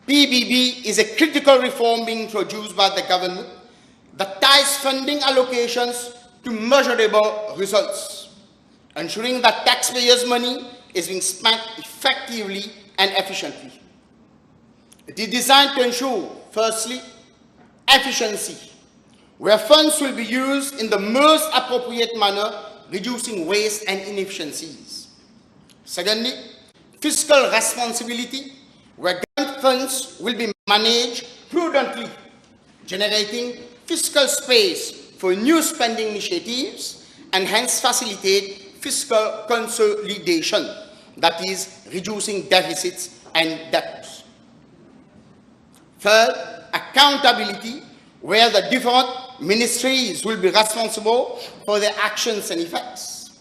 PBB is a critical reform being introduced by the government that ties funding allocations to measurable results, ensuring that taxpayers' money is being spent effectively and efficiently. It is designed to ensure, firstly, efficiency, where funds will be used in the most appropriate manner, reducing waste and inefficiencies. Secondly, fiscal responsibility, where government funds will be managed prudently, generating fiscal space for new spending initiatives and hence facilitate fiscal consolidation, that is, reducing deficits and debts. Third, accountability, where the different ministries will be responsible for their actions and effects.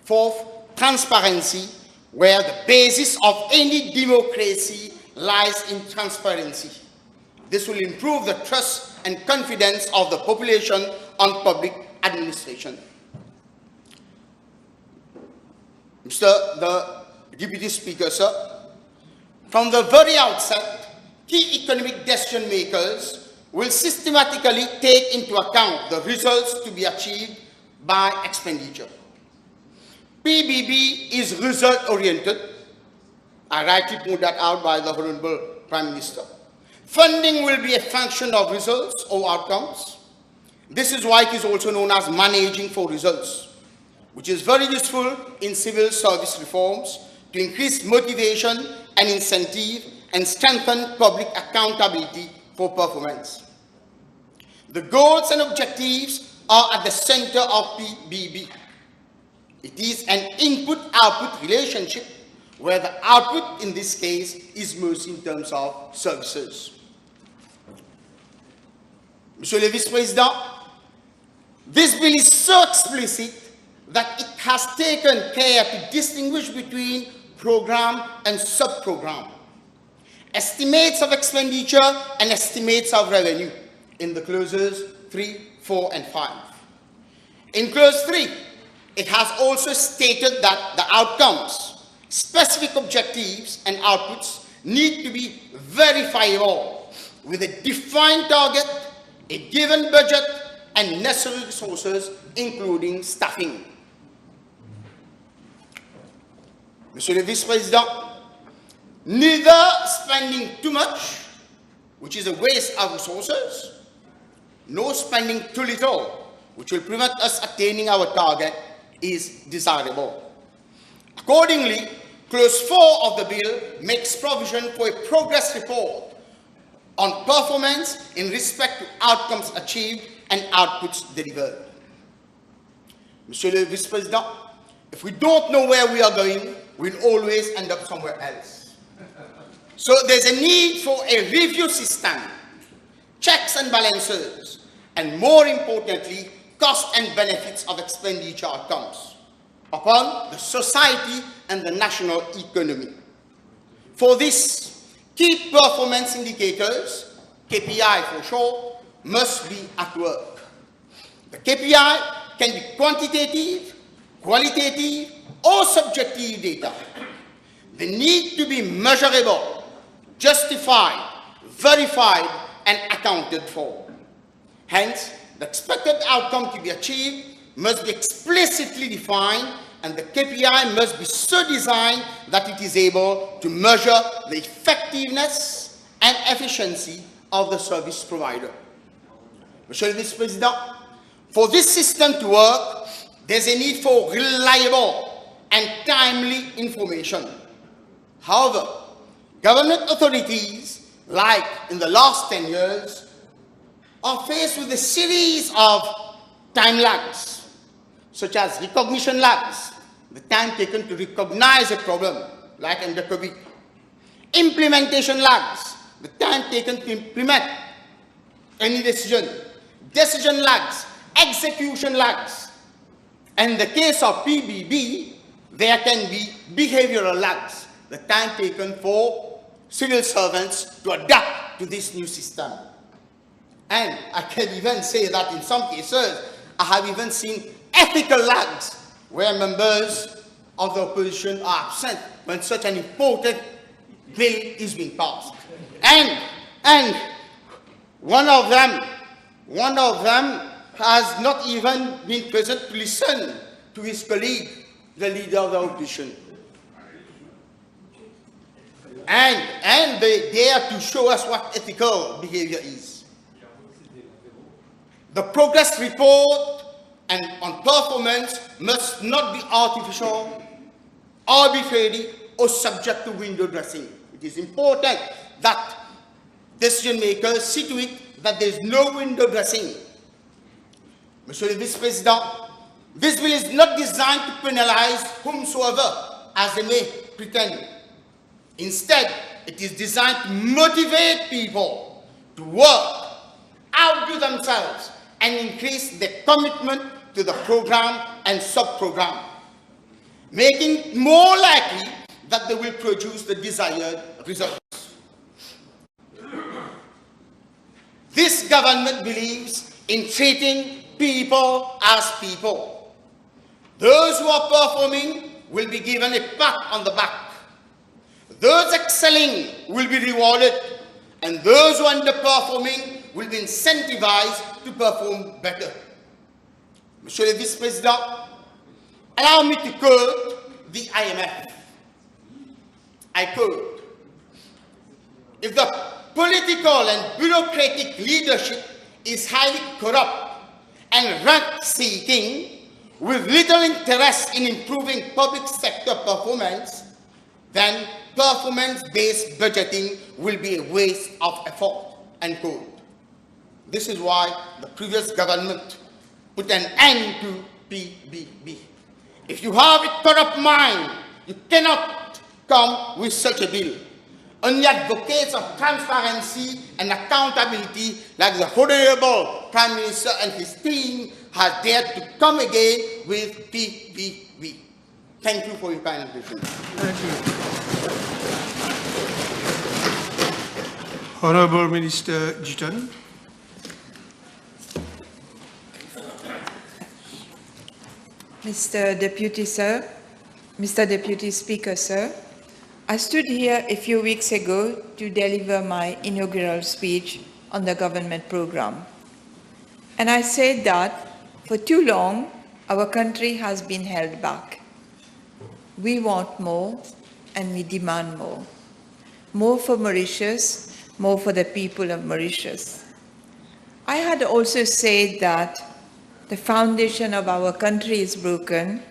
Fourth, transparency, where the basis of any democracy lies in transparency. This will improve the trust and confidence of the population on public administration. Mr. the Deputy Speaker, sir, from the very outset, key economic decision makers will systematically take into account the results to be achieved by expenditure. PBB is result-oriented. I rightly point that out by the Honorable Prime Minister. Funding will be a function of results or outcomes. This is why it is also known as managing for results, which is very useful in civil service reforms to increase motivation and incentive and strengthen public accountability for performance. The goals and objectives are at the center of PBB. It is an input-output relationship where the output in this case is most in terms of services. Monsieur le Vice-Président, this bill is so explicit that it has taken care to distinguish between program and sub-program, estimates of expenditure and estimates of revenue in the clauses 3, 4, and 5. In clause 3, it has also stated that the outcomes, specific objectives, and outputs need to be verifiable with a defined target, a given budget, and necessary resources, including staffing. Monsieur le Vice-Président, neither spending too much, which is a waste of resources, nor spending too little, which will prevent us attaining our target, is desirable. Accordingly, clause 4 of the bill makes provision for a progress report on performance in respect to outcomes achieved and outputs delivered. Monsieur le Vice-Président, if we don't know where we are going, we'll always end up somewhere else. So there's a need for a review system, checks and balances, and more importantly, costs and benefits of expenditure outcomes upon the society and the national economy. For this, key performance indicators, KPI for short, must be at work. The KPI can be quantitative, qualitative, or subjective data. They need to be measurable, justified, verified, and accounted for. Hence, the expected outcome to be achieved must be explicitly defined, and the KPI must be so designed that it is able to measure the effectiveness and efficiency of the service provider. Monsieur le Vice-Président, for this system to work, there's a need for reliable and timely information. However, government authorities like in the last 10 years, are faced with a series of time lags, such as recognition lags, the time taken to recognize a problem, like under COVID. Implementation lags, the time taken to implement any decision. Decision lags, execution lags. And in the case of PBB, there can be behavioral lags, the time taken for civil servants to adapt to this new system. And I can even say that in some cases, I have even seen ethical lags, where members of the opposition are absent when such an important bill is being passed. And one of them has not even been present to listen to his colleague, the leader of the opposition. And they dare to show us what ethical behavior is. The progress report and on performance must not be artificial, arbitrary, or subject to window dressing. It is important that decision makers see to it that there is no window dressing. Monsieur le Vice-Président, this bill is not designed to penalize whomsoever, as they may pretend. Instead, it is designed to motivate people to work, outdo themselves, and increase their commitment to the program and sub-program, making it more likely that they will produce the desired results. This government believes in treating people as people. Those who are performing will be given a pat on the back. Those excelling will be rewarded, and those who are underperforming will be incentivized to perform better. Monsieur le Vice-Président, allow me to quote the IMF. I quote, "If the political and bureaucratic leadership is highly corrupt and rank-seeking, with little interest in improving public sector performance, then performance-based budgeting will be a waste of effort," end quote. This is why the previous government put an end to PBB. If you have a corrupt mind, you cannot come with such a bill. Only advocates of transparency and accountability, like the Honorable Prime Minister and his team, have dared to come again with PBB. Thank you for your kind attention. Thank you. Honorable Minister Jitan. Mr. Deputy Speaker, sir, I stood here a few weeks ago to deliver my inaugural speech on the government program. And I said that for too long, our country has been held back. We want more and we demand more. More for Mauritius, more for the people of Mauritius. I had also said that the foundation of our country is broken.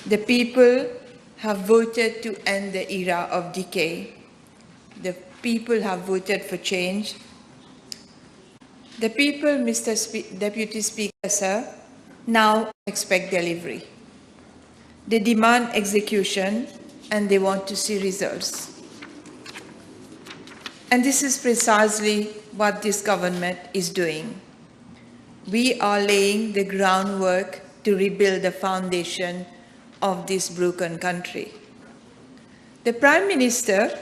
The people have voted to end the era of decay. The people have voted for change. The people, Mr. Deputy Speaker, sir, now expect delivery. They demand execution and they want to see results. And this is precisely what this government is doing. We are laying the groundwork to rebuild the foundation of this broken country. The Prime Minister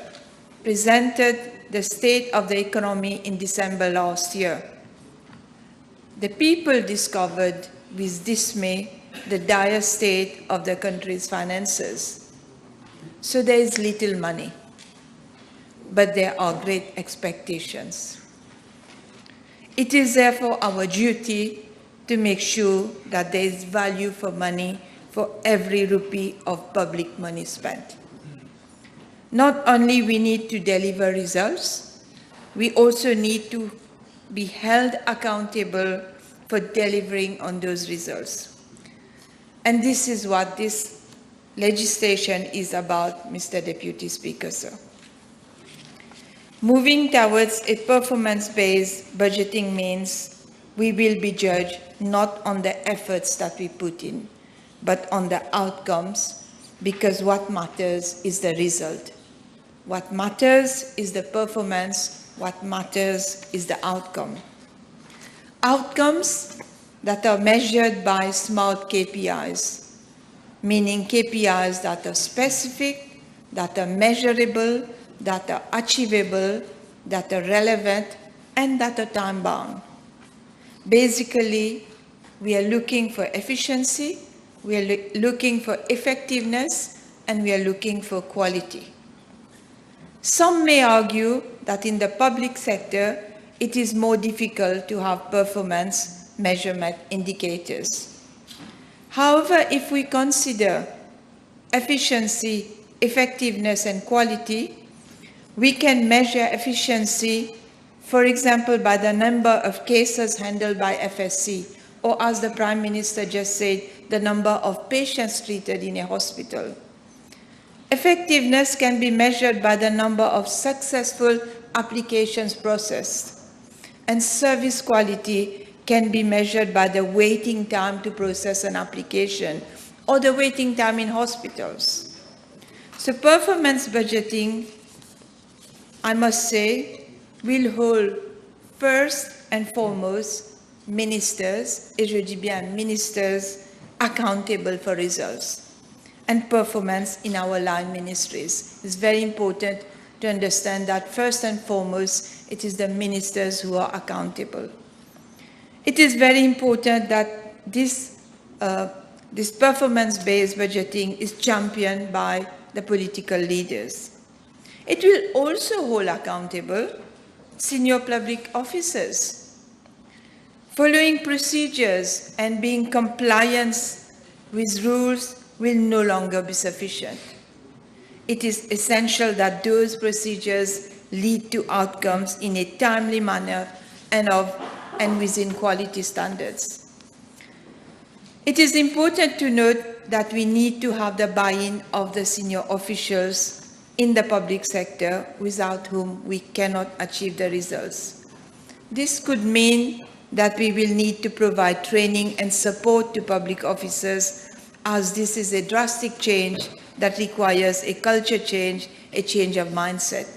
presented the state of the economy in December last year. The people discovered with dismay the dire state of the country's finances. So there is little money, but there are great expectations. It is therefore our duty to make sure that there is value for money for every rupee of public money spent. Not only we need to deliver results, we also need to be held accountable for delivering on those results. And this is what this legislation is about, Mr. Deputy Speaker, sir. Moving towards a performance-based budgeting means we will be judged not on the efforts that we put in, but on the outcomes, because what matters is the result. What matters is the performance, what matters is the outcome. Outcomes that are measured by SMART KPIs, meaning KPIs that are specific, that are measurable, that are achievable, that are relevant, and that are time-bound. Basically, we are looking for efficiency, we are looking for effectiveness, and we are looking for quality. Some may argue that in the public sector, it is more difficult to have performance measurement indicators. However, if we consider efficiency, effectiveness, and quality, we can measure efficiency, for example, by the number of cases handled by FSC, or as the Prime Minister just said, the number of patients treated in a hospital. Effectiveness can be measured by the number of successful applications processed, and service quality can be measured by the waiting time to process an application or the waiting time in hospitals. So performance budgeting, I must say, will hold first and foremost ministers, et je dis bien ministers, accountable for results and performance in our line ministries. It's very important to understand that first and foremost, it is the ministers who are accountable. It is very important that this performance-based budgeting is championed by the political leaders. It will also hold accountable senior public officers. Following procedures and being compliant with rules will no longer be sufficient. It is essential that those procedures lead to outcomes in a timely manner and within quality standards. It is important to note that we need to have the buy-in of the senior officials in the public sector, without whom we cannot achieve the results. This could mean that we will need to provide training and support to public officers, as this is a drastic change that requires a culture change, a change of mindset.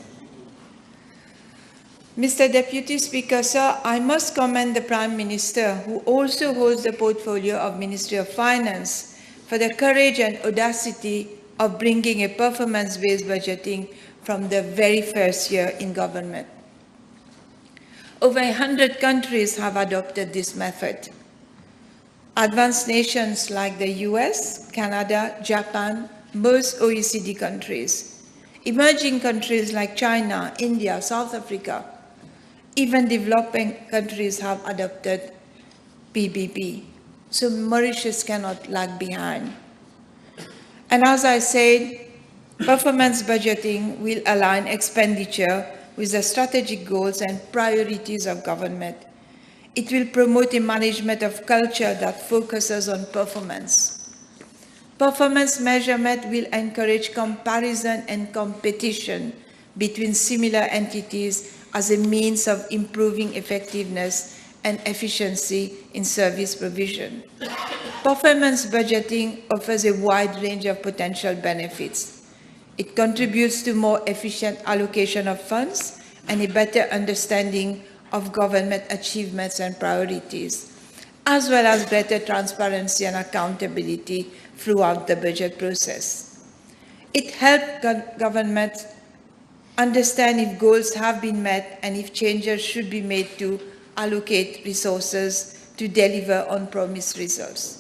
Mr. Deputy Speaker, sir, I must commend the Prime Minister, who also holds the portfolio of Ministry of Finance, for the courage and audacity of bringing a performance-based budgeting from the very first year in government. Over 100 countries have adopted this method. Advanced nations like the US, Canada, Japan, most OECD countries, emerging countries like China, India, South Africa, even developing countries have adopted PBB. So Mauritius cannot lag behind. And as I said, performance budgeting will align expenditure with the strategic goals and priorities of government. It will promote a management of culture that focuses on performance. Performance measurement will encourage comparison and competition between similar entities as a means of improving effectiveness and efficiency in service provision. Performance budgeting offers a wide range of potential benefits. It contributes to more efficient allocation of funds and a better understanding of government achievements and priorities, as well as better transparency and accountability throughout the budget process. It helps government understand if goals have been met and if changes should be made to allocate resources to deliver on promised results.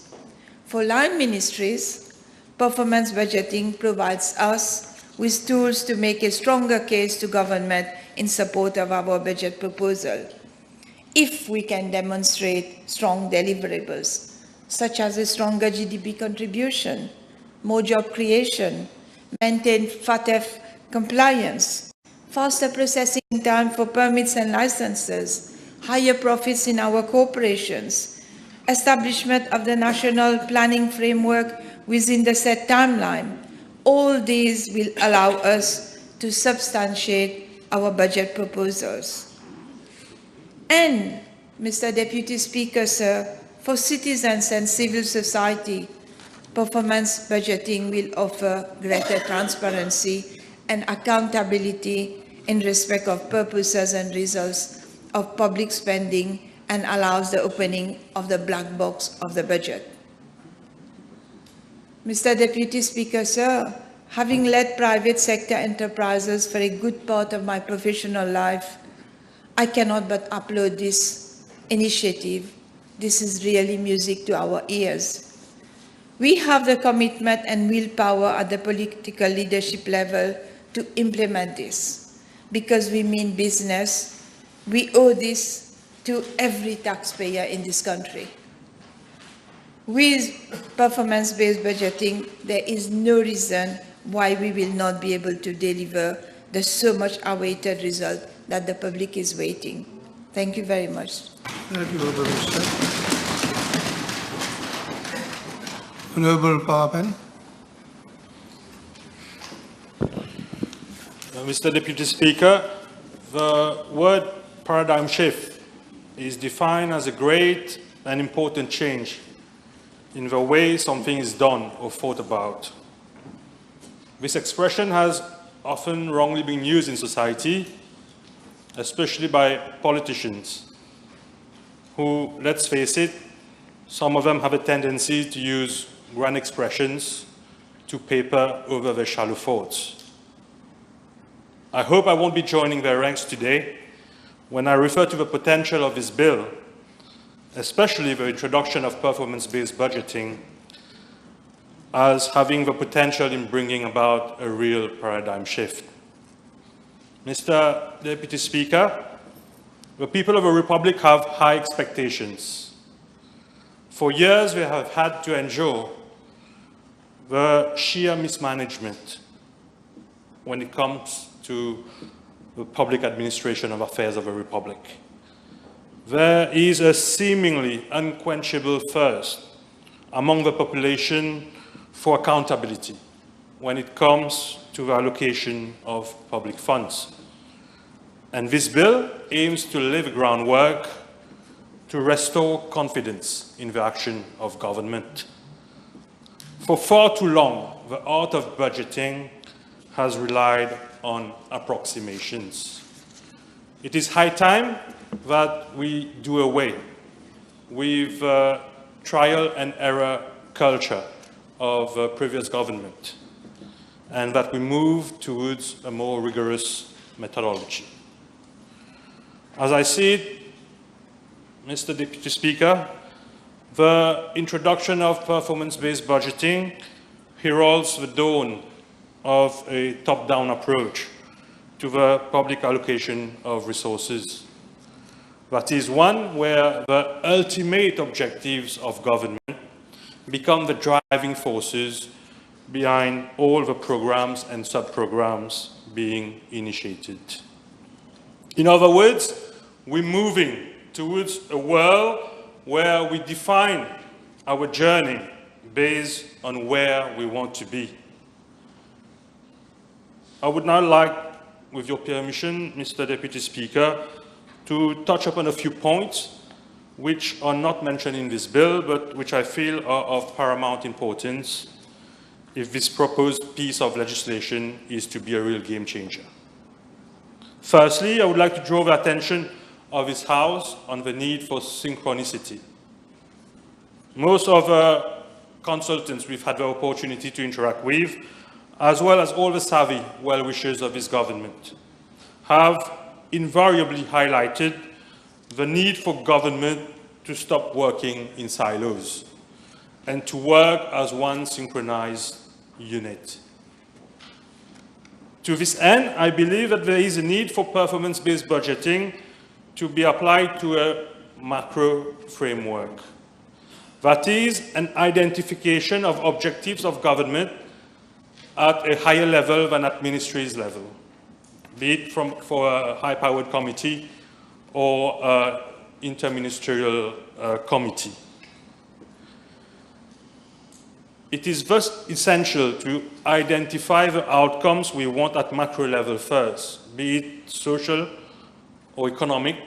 For line ministries, performance budgeting provides us with tools to make a stronger case to government in support of our budget proposal, if we can demonstrate strong deliverables, such as a stronger GDP contribution, more job creation, maintain FATF compliance, faster processing time for permits and licenses, higher profits in our corporations, establishment of the national planning framework within the set timeline. All these will allow us to substantiate our budget proposals. And, Mr. Deputy Speaker, sir, for citizens and civil society, performance budgeting will offer greater transparency and accountability in respect of purposes and results of public spending and allows the opening of the black box of the budget. Mr. Deputy Speaker, sir, having led private sector enterprises for a good part of my professional life, I cannot but applaud this initiative. This is really music to our ears. We have the commitment and willpower at the political leadership level to implement this. Because we mean business, we owe this to every taxpayer in this country. With performance-based budgeting, there is no reason why we will not be able to deliver the so much awaited result that the public is waiting. Thank you very much. Thank you, Honourable Minister. Honourable Papen. Mr. Deputy Speaker, the word paradigm shift is defined as a great and important change in the way something is done or thought about. This expression has often wrongly been used in society, especially by politicians, who, let's face it, some of them have a tendency to use grand expressions to paper over their shallow thoughts. I hope I won't be joining their ranks today when I refer to the potential of this bill, especially the introduction of performance-based budgeting, as having the potential in bringing about a real paradigm shift. Mr. Deputy Speaker, the people of the Republic have high expectations. For years, we have had to endure the sheer mismanagement when it comes to the public administration of affairs of the Republic. There is a seemingly unquenchable thirst among the population for accountability when it comes to the allocation of public funds. And this bill aims to lay the groundwork to restore confidence in the action of government. For far too long, the art of budgeting has relied on approximations. It is high time that we do away with trial and error culture of previous government, and that we move towards a more rigorous methodology. As I see it, Mr. Deputy Speaker, the introduction of performance-based budgeting heralds the dawn of a top-down approach to the public allocation of resources. That is one where the ultimate objectives of government become the driving forces behind all the programs and sub-programs being initiated. In other words, we're moving towards a world where we define our journey based on where we want to be. I would now like, with your permission, Mr. Deputy Speaker, to touch upon a few points which are not mentioned in this bill, but which I feel are of paramount importance if this proposed piece of legislation is to be a real game changer. Firstly, I would like to draw the attention of this House on the need for synchronicity. Most of the consultants we've had the opportunity to interact with, as well as all the savvy well-wishers of this government, have invariably highlighted the need for government to stop working in silos and to work as one synchronized unit. To this end, I believe that there is a need for performance-based budgeting to be applied to a macro framework. That is an identification of objectives of government at a higher level than at ministries level, be it for a high-powered committee or an interministerial committee. It is thus essential to identify the outcomes we want at macro level first, be it social or economic,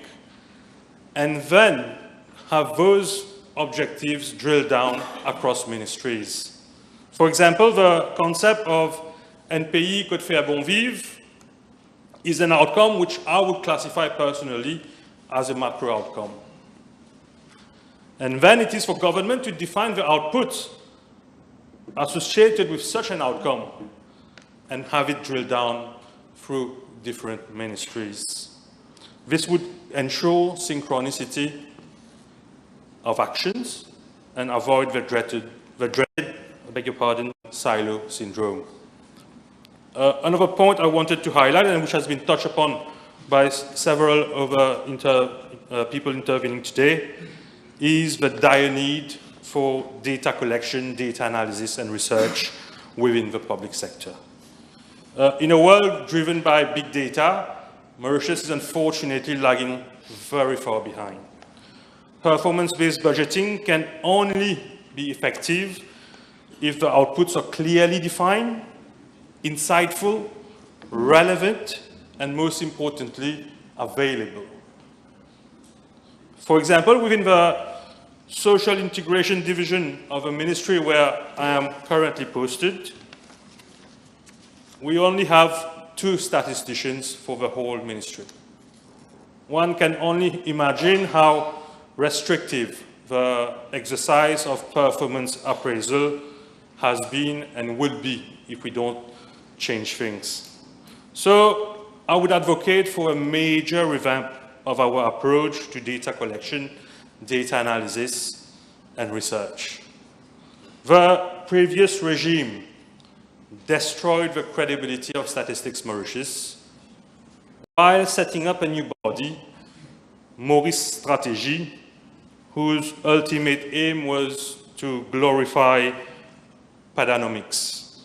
and then have those objectives drilled down across ministries. For example, the concept of NPI Code fait à bon vivre is an outcome which I would classify personally as a macro outcome. And then it is for government to define the outputs associated with such an outcome and have it drilled down through different ministries. This would ensure synchronicity of actions and avoid the dreaded, I beg your pardon, silo syndrome. Another point I wanted to highlight, and which has been touched upon by several other people intervening today, is the dire need for data collection, data analysis, and research within the public sector. In a world driven by big data, Mauritius is unfortunately lagging very far behind. Performance-based budgeting can only be effective if the outputs are clearly defined, insightful, relevant, and most importantly, available. For example, within the Social Integration Division of a ministry where I am currently posted, we only have 2 statisticians for the whole ministry. One can only imagine how restrictive the exercise of performance appraisal has been and will be if we don't change things. So I would advocate for a major revamp of our approach to data collection, data analysis, and research. The previous regime destroyed the credibility of Statistics Mauritius while setting up a new body, Maurice Strategy, whose ultimate aim was to glorify padanomics.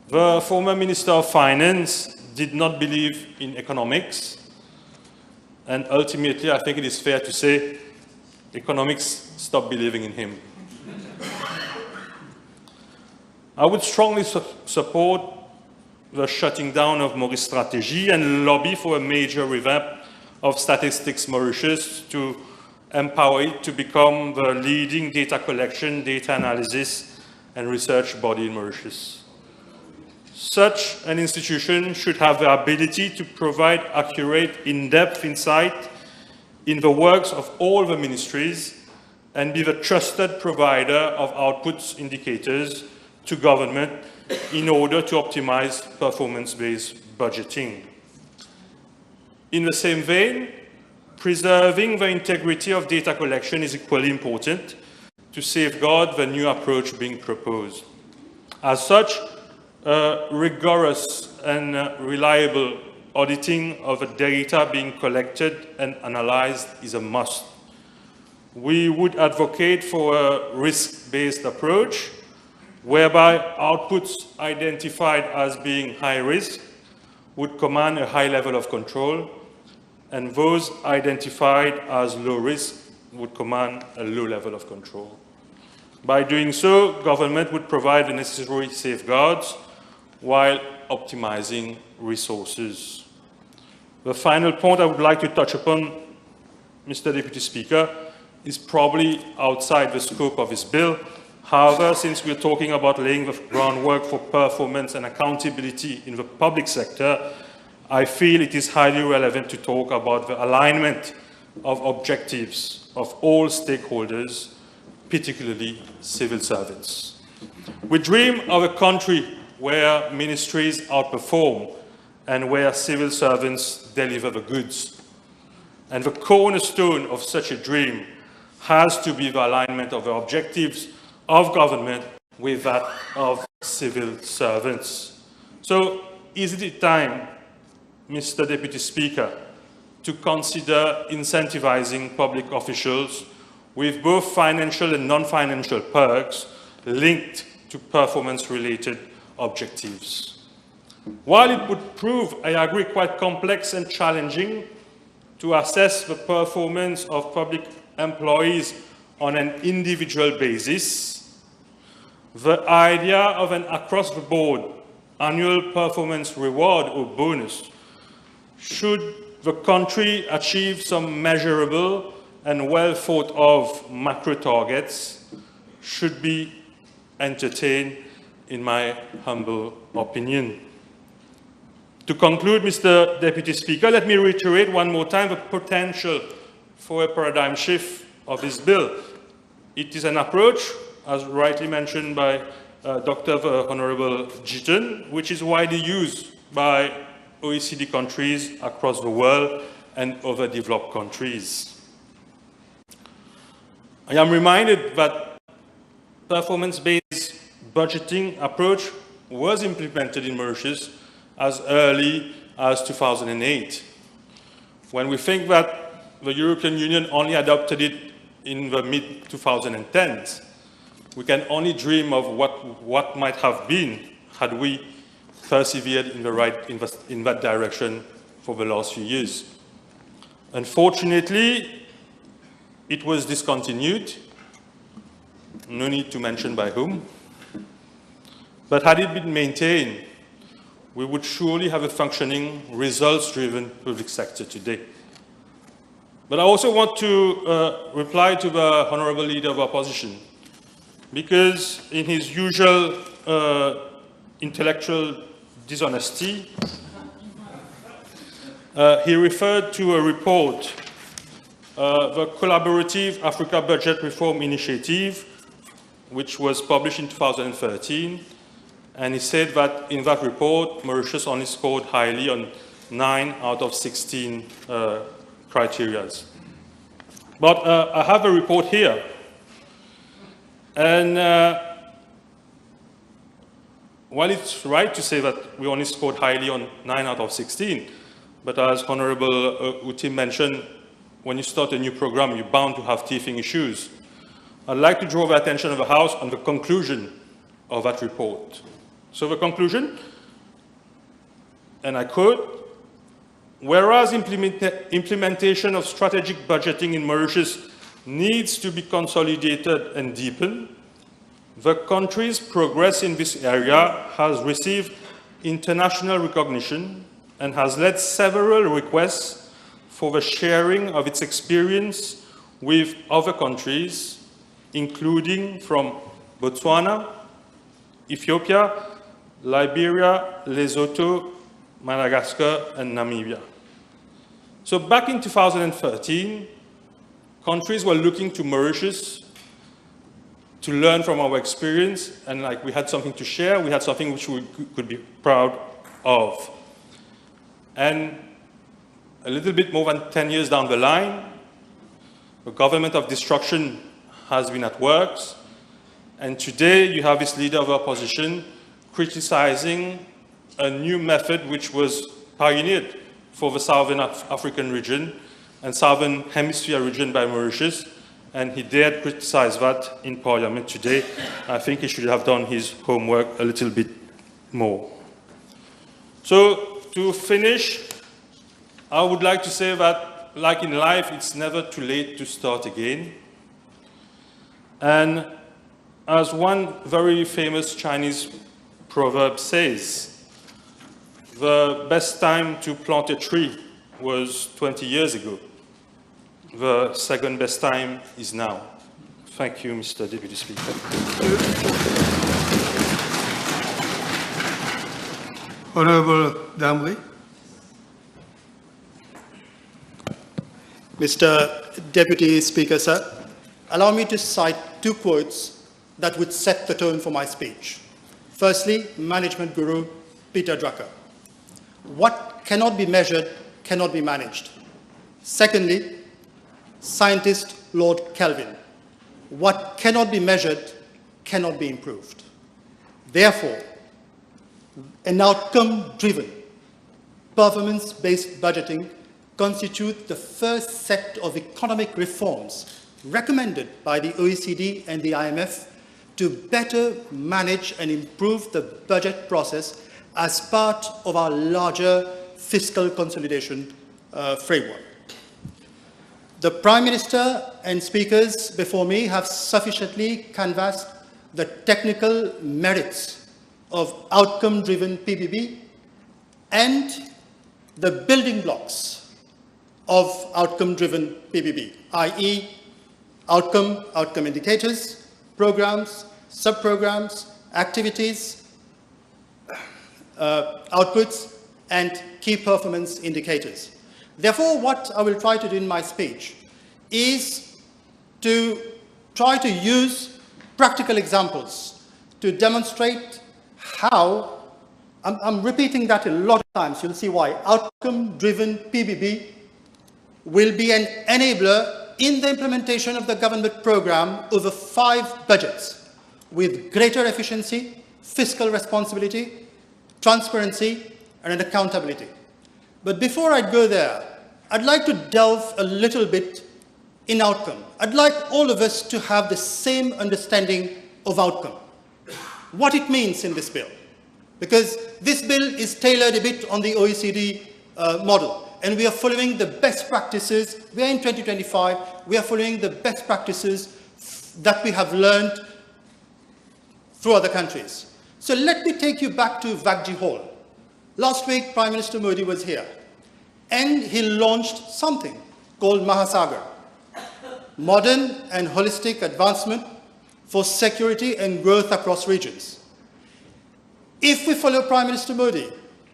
The former Minister of Finance did not believe in economics, and ultimately, I think it is fair to say, economics stopped believing in him. I would strongly support the shutting down of Maurice Strategy and lobby for a major revamp of Statistics Mauritius to empower it to become the leading data collection, data analysis, and research body in Mauritius. Such an institution should have the ability to provide accurate, in-depth insight in the works of all the ministries and be the trusted provider of outputs indicators to government in order to optimize performance-based budgeting. In the same vein, preserving the integrity of data collection is equally important to safeguard the new approach being proposed. As such, rigorous and reliable auditing of the data being collected and analyzed is a must. We would advocate for a risk-based approach whereby outputs identified as being high risk would command a high level of control, and those identified as low risk would command a low level of control. By doing so, government would provide the necessary safeguards while optimizing resources. The final point I would like to touch upon, Mr. Deputy Speaker, is probably outside the scope of this bill. However, since we're talking about laying the groundwork for performance and accountability in the public sector, I feel it is highly relevant to talk about the alignment of objectives of all stakeholders, particularly civil servants. We dream of a country where ministries outperform and where civil servants deliver the goods. And the cornerstone of such a dream has to be the alignment of the objectives of government with that of civil servants. So, is it time, Mr. Deputy Speaker, to consider incentivizing public officials with both financial and non-financial perks linked to performance-related objectives? While it would prove, I agree, quite complex and challenging to assess the performance of public employees on an individual basis, the idea of an across-the-board annual performance reward or bonus, should the country achieve some measurable and well thought of macro targets, should be entertained, in my humble opinion. To conclude, Mr. Deputy Speaker, let me reiterate one more time the potential for a paradigm shift of this bill. It is an approach, as rightly mentioned by Dr. Honorable Jitan, which is widely used by OECD countries across the world and other developed countries. I am reminded that performance-based budgeting approach was implemented in Mauritius as early as 2008. When we think that the European Union only adopted it in the mid-2010s, we can only dream of what might have been had we persevered in that direction for the last few years. Unfortunately, it was discontinued. No need to mention by whom. But had it been maintained, we would surely have a functioning, results-driven public sector today. But I also want to reply to the Honorable Leader of Opposition, because in his usual intellectual dishonesty, he referred to a report, the Collaborative Africa Budget Reform Initiative, which was published in 2013, and he said that in that report, Mauritius only scored highly on 9 out of 16 criteria. But I have a report here, and while it's right to say that we only scored highly on 9 out of 16, but as Honorable Uti mentioned, when you start a new program, you're bound to have teething issues. I'd like to draw the attention of the House on the conclusion of that report. So the conclusion, and I quote, "Whereas implementation of strategic budgeting in Mauritius needs to be consolidated and deepened, the country's progress in this area has received international recognition and has led several requests for the sharing of its experience with other countries, including from Botswana, Ethiopia, Liberia, Lesotho, Madagascar, and Namibia." So back in 2013, countries were looking to Mauritius to learn from our experience, and like we had something to share, we had something which we could be proud of. And a little bit more than 10 years down the line, the government of destruction has been at work, and today you have this leader of opposition criticizing a new method which was pioneered for the Southern African region and Southern Hemisphere region by Mauritius, and he dared criticize that in Parliament today. I think he should have done his homework a little bit more. So to finish, I would like to say that, like in life, it's never too late to start again. And as one very famous Chinese proverb says, the best time to plant a tree was 20 years ago. The second best time is now. Thank you, Mr. Deputy Speaker. Honorable Damri. Mr. Deputy Speaker, sir, allow me to cite two quotes that would set the tone for my speech. Firstly, management guru Peter Drucker. "What cannot be measured cannot be managed." Secondly, scientist Lord Kelvin. "What cannot be measured cannot be improved." Therefore, an outcome-driven, performance-based budgeting constitutes the first set of economic reforms recommended by the OECD and the IMF to better manage and improve the budget process as part of our larger fiscal consolidation framework. The Prime Minister and speakers before me have sufficiently canvassed the technical merits of outcome-driven PBB and the building blocks of outcome-driven PBB, i.e. outcome indicators, programs, sub-programs, activities, outputs, and key performance indicators. Therefore, what I will try to do in my speech is to try to use practical examples to demonstrate how, I'm repeating that a lot of times, you'll see why, outcome-driven PBB will be an enabler in the implementation of the government program over 5 budgets with greater efficiency, fiscal responsibility, transparency, and an accountability. But before I go there, I'd like to delve a little bit in outcome. I'd like all of us to have the same understanding of outcome, what it means in this bill. Because this bill is tailored a bit on the OECD model, and we are following the best practices. We are in 2025, we are following the best practices that we have learned through other countries. So let me take you back to Vagji Hall. Last week, Prime Minister Modi was here, and he launched something called Mahasagar, Modern and Holistic Advancement for Security and Growth Across Regions. If we follow Prime Minister Modi,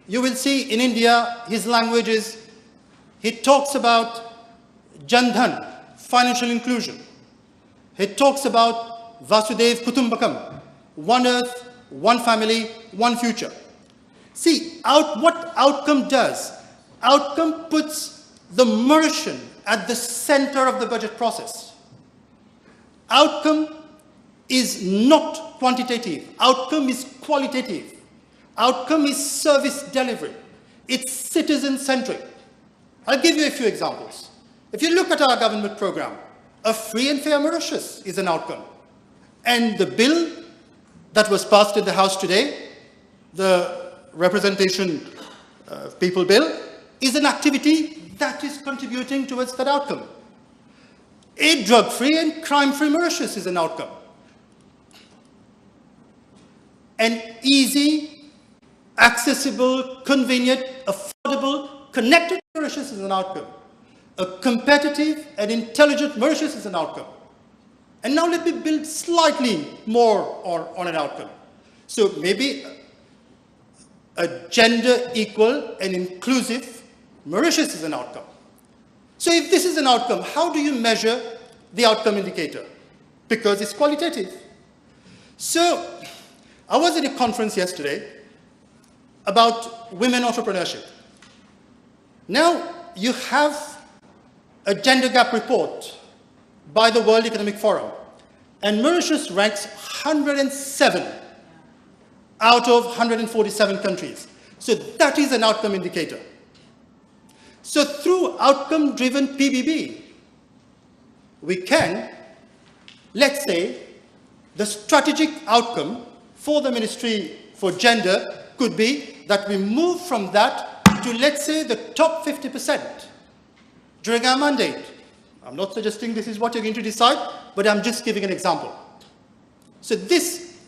you will see in India, his language is, he talks about Jan Dhan, financial inclusion. He talks about Vasudev Kutumbakam, one earth, one family, one future. See, what outcome does? Outcome puts the Mauritian at the center of the budget process. Outcome is not quantitative. Outcome is qualitative. Outcome is service delivery. It's citizen-centric. I'll give you a few examples. If you look at our government program, a free and fair Mauritius is an outcome. And the bill that was passed in the House today, the Representation People Bill, is an activity that is contributing towards that outcome. A drug-free and crime-free Mauritius is an outcome. An easy, accessible, convenient, affordable, connected Mauritius is an outcome. A competitive and intelligent Mauritius is an outcome. And now let me build slightly more on an outcome. So maybe a gender equal and inclusive Mauritius is an outcome. So if this is an outcome, how do you measure the outcome indicator? Because it's qualitative. So I was at a conference yesterday about women entrepreneurship. Now you have a gender gap report by the World Economic Forum, and Mauritius ranks 107 out of 147 countries. So that is an outcome indicator. So through outcome-driven PBB, we can, let's say, the strategic outcome for the Ministry for Gender could be that we move from that to, let's say, the top 50% during our mandate. I'm not suggesting this is what you're going to decide, but I'm just giving an example. So this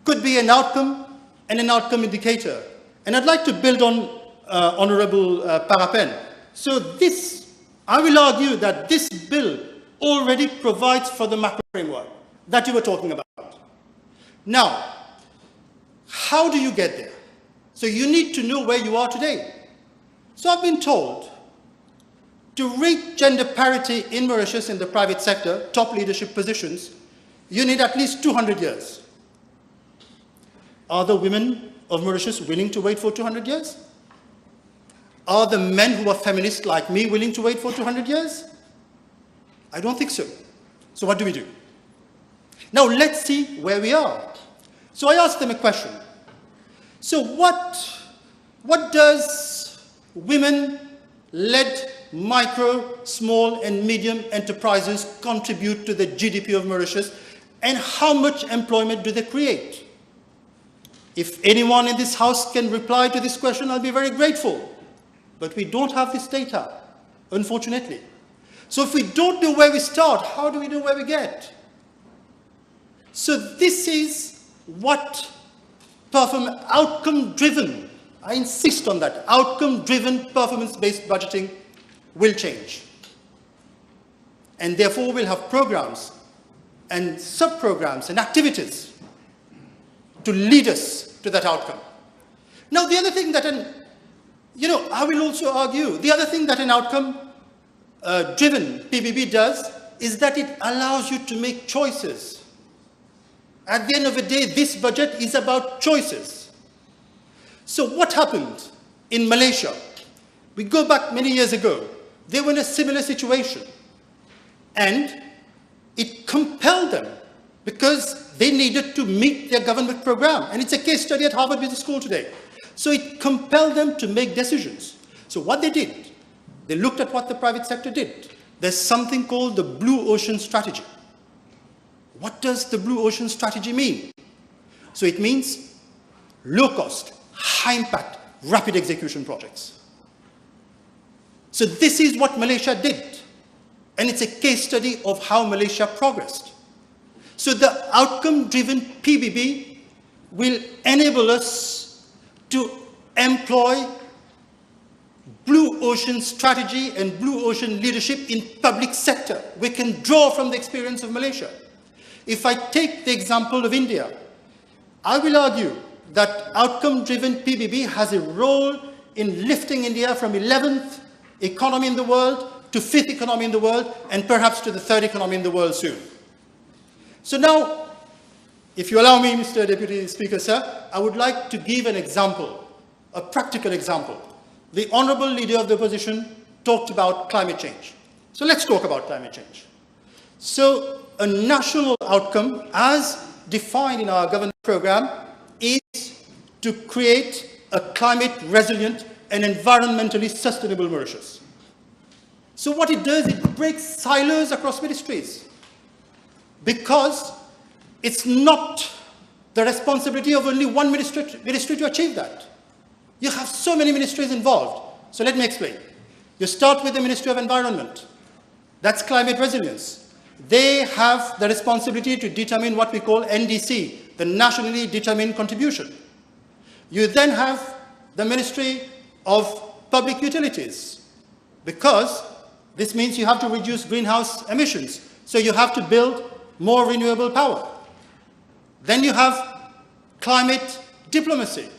could be an outcome and an outcome indicator. And I'd like to build on Honorable Parapen. So this, I will argue that this bill already provides for the macro framework that you were talking about. Now, how do you get there? So you need to know where you are today. So I've been told to reach gender parity in Mauritius in the private sector, top leadership positions, you need at least 200 years. Are the women of Mauritius willing to wait for 200 years? Are the men who are feminists like me willing to wait for 200 years? I don't think so. So what do we do? Now let's see where we are. So I asked them a question. So what does women-led micro, small and medium enterprises contribute to the GDP of Mauritius, and how much employment do they create? If anyone in this house can reply to this question, I'll be very grateful. But we don't have this data, unfortunately. So if we don't know where we start, how do we know where we get? So this is what outcome-driven, I insist on that, outcome-driven performance-based budgeting will change. And therefore we'll have programs and sub-programs and activities to lead us to that outcome. Now the other thing that, I will also argue, the other thing that an outcome-driven PBB does is that it allows you to make choices. At the end of the day, this budget is about choices. So what happened in Malaysia? We go back many years ago. They were in a similar situation. And it compelled them because they needed to meet their government program. And it's a case study at Harvard Business School today. So it compelled them to make decisions. So what they did, they looked at what the private sector did. There's something called the Blue Ocean Strategy. What does the Blue Ocean Strategy mean? So it means low cost, high impact, rapid execution projects. So this is what Malaysia did. And it's a case study of how Malaysia progressed. So the outcome-driven PBB will enable us to employ Blue Ocean strategy and Blue Ocean leadership in public sector. We can draw from the experience of Malaysia. If I take the example of India, I will argue that outcome-driven PBB has a role in lifting India from 11th economy in the world to 5th economy in the world, and perhaps to the 3rd economy in the world soon. So now, if you allow me, Mr. Deputy Speaker, sir, I would like to give an example, a practical example. The Honourable Leader of the Opposition talked about climate change. So let's talk about climate change. So a national outcome, as defined in our government program, is to create a climate resilient and environmentally sustainable Mauritius. So what it does, it breaks silos across ministries, because it's not the responsibility of only one ministry to achieve that. You have so many ministries involved. So let me explain. You start with the Ministry of Environment. That's climate resilience. They have the responsibility to determine what we call NDC, the nationally determined contribution. You then have the Ministry of Public Utilities, because this means you have to reduce greenhouse emissions. So you have to build more renewable power. Then you have climate diplomacy,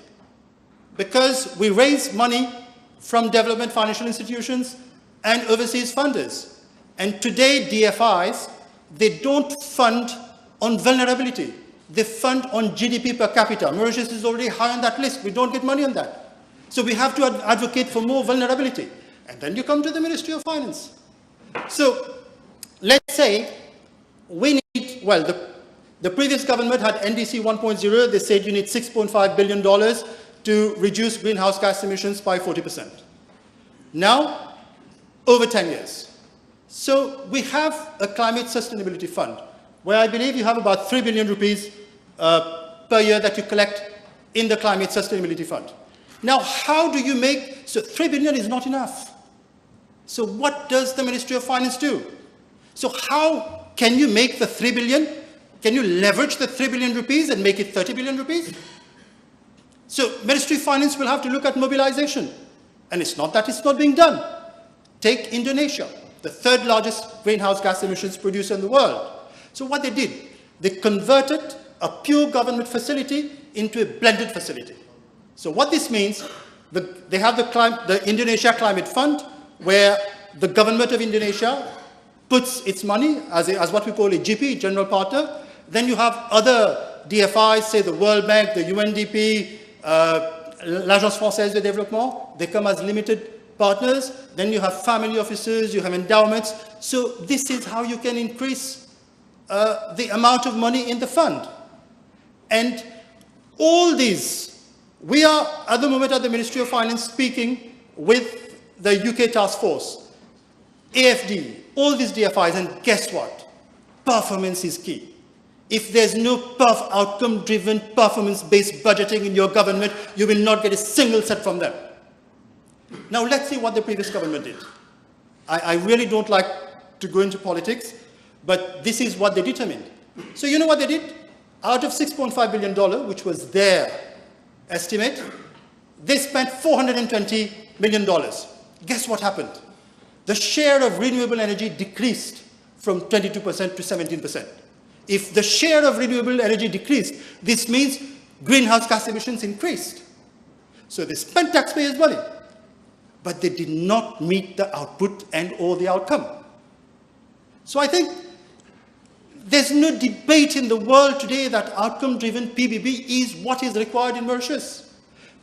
because we raise money from development financial institutions and overseas funders. And today, DFIs, they don't fund on vulnerability. They fund on GDP per capita. Mauritius is already high on that list. We don't get money on that. So we have to advocate for more vulnerability. And then you come to the Ministry of Finance. So let's say we need, well, the previous government had NDC 1.0. They said you need $6.5 billion to reduce greenhouse gas emissions by 40%. Now, over 10 years. So we have a climate sustainability fund, where I believe you have about 3 billion rupees per year that you collect in the climate sustainability fund. Now, how do you make, so 3 billion is not enough. So what does the Ministry of Finance do? So how can you make the 3 billion? Can you leverage the 3 billion rupees and make it 30 billion rupees? So Ministry of Finance will have to look at mobilization. And it's not that it's not being done. Take Indonesia, the 3rd largest greenhouse gas emissions producer in the world. So what they did, they converted a pure government facility into a blended facility. So what this means, they have the Indonesia Climate Fund, where the government of Indonesia puts its money as what we call a GP, general partner. Then you have other DFIs, say the World Bank, the UNDP, l'Agence Française de Développement. They come as limited partners. Then you have family offices, you have endowments. So this is how you can increase the amount of money in the fund. And all these, we are at the moment at the Ministry of Finance speaking with the UK Task Force, AFD, all these DFIs, and guess what? Performance is key. If there's no outcome-driven, performance-based budgeting in your government, you will not get a single cent from them. Now let's see what the previous government did. I really don't like to go into politics, but this is what they determined. So you know what they did? Out of $6.5 billion, which was there estimate, they spent $420 million. Guess what happened? The share of renewable energy decreased from 22% to 17%. If the share of renewable energy decreased, this means greenhouse gas emissions increased. So they spent taxpayers' money, but they did not meet the output and or the outcome. So I think there's no debate in the world today that outcome-driven PBB is what is required in Mauritius.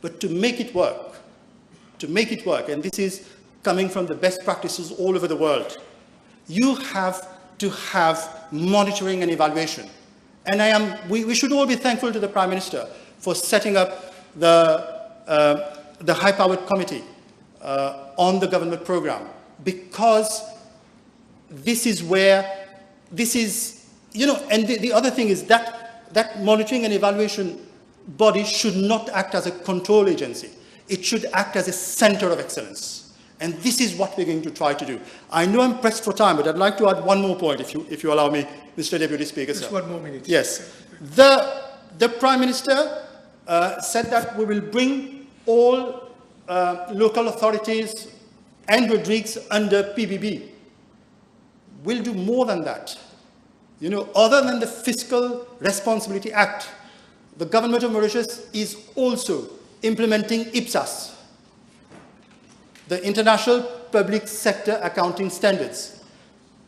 But to make it work, and this is coming from the best practices all over the world, you have to have monitoring and evaluation. And we should all be thankful to the Prime Minister for setting up the high-powered committee on the government program, because this is where, and the other thing is that monitoring and evaluation body should not act as a control agency. It should act as a center of excellence. And this is what we're going to try to do. I know I'm pressed for time, but I'd like to add one more point, if you allow me, Mr. Deputy Speaker. Just 1 more minute. Yes. The Prime Minister said that we will bring all local authorities and Rodrigues under PBB. We'll do more than that. Other than the Fiscal Responsibility Act, the government of Mauritius is also implementing IPSAS, the International Public Sector Accounting Standards.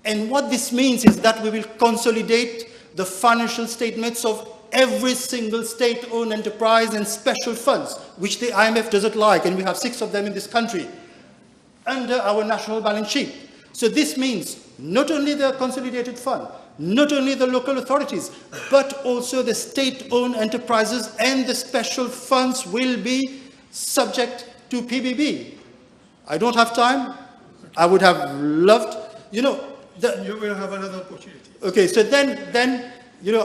And what this means is that we will consolidate the financial statements of every single state-owned enterprise and special funds, which the IMF doesn't like, and we have 6 of them in this country, under our national balance sheet. So this means not only the consolidated fund, not only the local authorities, but also the state-owned enterprises and the special funds will be subject to PBB. I don't have time. I would have loved, You will have another opportunity. Okay, so then,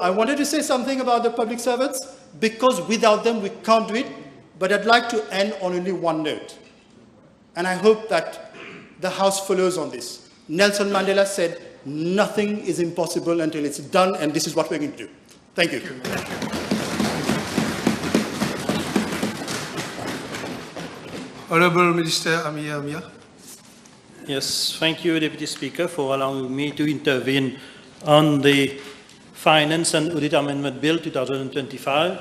I wanted to say something about the public servants, because without them we can't do it, but I'd like to end on only one note. And I hope that the House follows on this. Nelson Mandela said, nothing is impossible until it's done, and this is what we're going to do. Thank you. Honorable Minister Amia. Yes, thank you, Deputy Speaker, for allowing me to intervene on the Finance and Audit Amendment Bill 2025,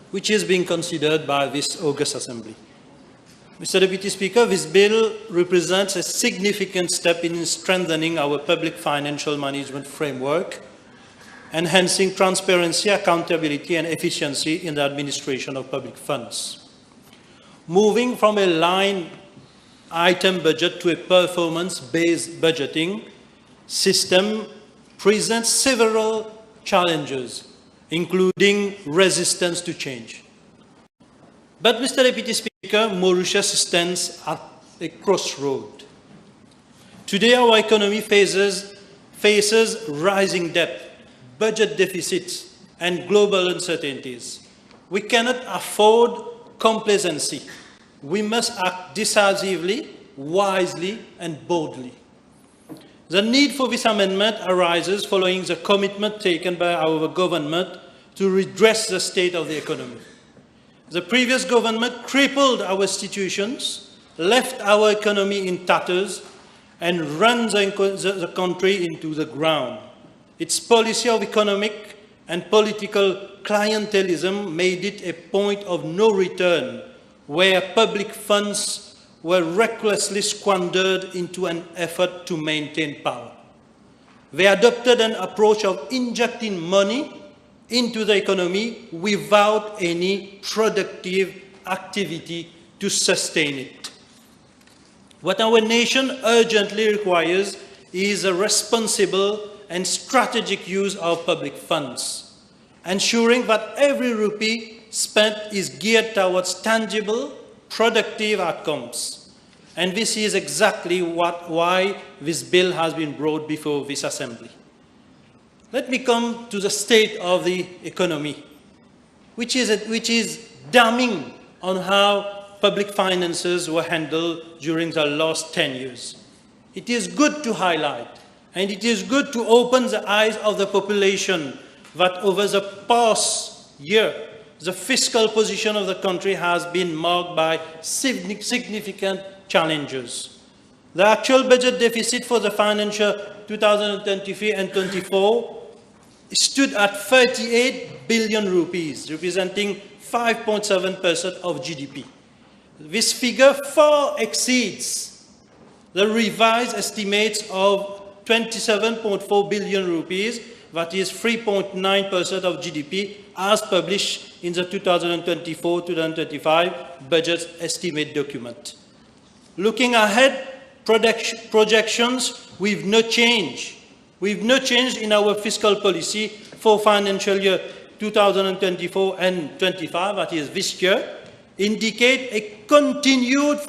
which is being considered by this August Assembly. Mr. Deputy Speaker, this bill represents a significant step in strengthening our public financial management framework, enhancing transparency, accountability, and efficiency in the administration of public funds. Moving from a line item budget to a performance-based budgeting system presents several challenges, including resistance to change. But, Mr. Deputy Speaker, Mauritius stands at a crossroad. Today, our economy faces rising debt, budget deficits, and global uncertainties. We cannot afford complacency. We must act decisively, wisely, and boldly. The need for this amendment arises following the commitment taken by our government to redress the state of the economy. The previous government crippled our institutions, left our economy in tatters, and ran the country into the ground. Its policy of economic and political clientelism made it a point of no return, where public funds were recklessly squandered into an effort to maintain power. They adopted an approach of injecting money into the economy without any productive activity to sustain it. What our nation urgently requires is a responsible and strategic use of public funds, ensuring that every rupee spent is geared towards tangible, productive outcomes. And this is exactly why this bill has been brought before this Assembly. Let me come to the state of the economy, which is damning on how public finances were handled during the last 10 years. It is good to highlight, and it is good to open the eyes of the population that over the past year, the fiscal position of the country has been marked by significant challenges. The actual budget deficit for the financial 2023 and 24 stood at 38 billion rupees, representing 5.7% of GDP. This figure far exceeds the revised estimates of 27.4 billion rupees, that is 3.9% of GDP, as published in the 2024-2025 budget estimate document. Looking ahead, projections with no change in our fiscal policy for financial year 2024 and 25, that is this year, indicate a continued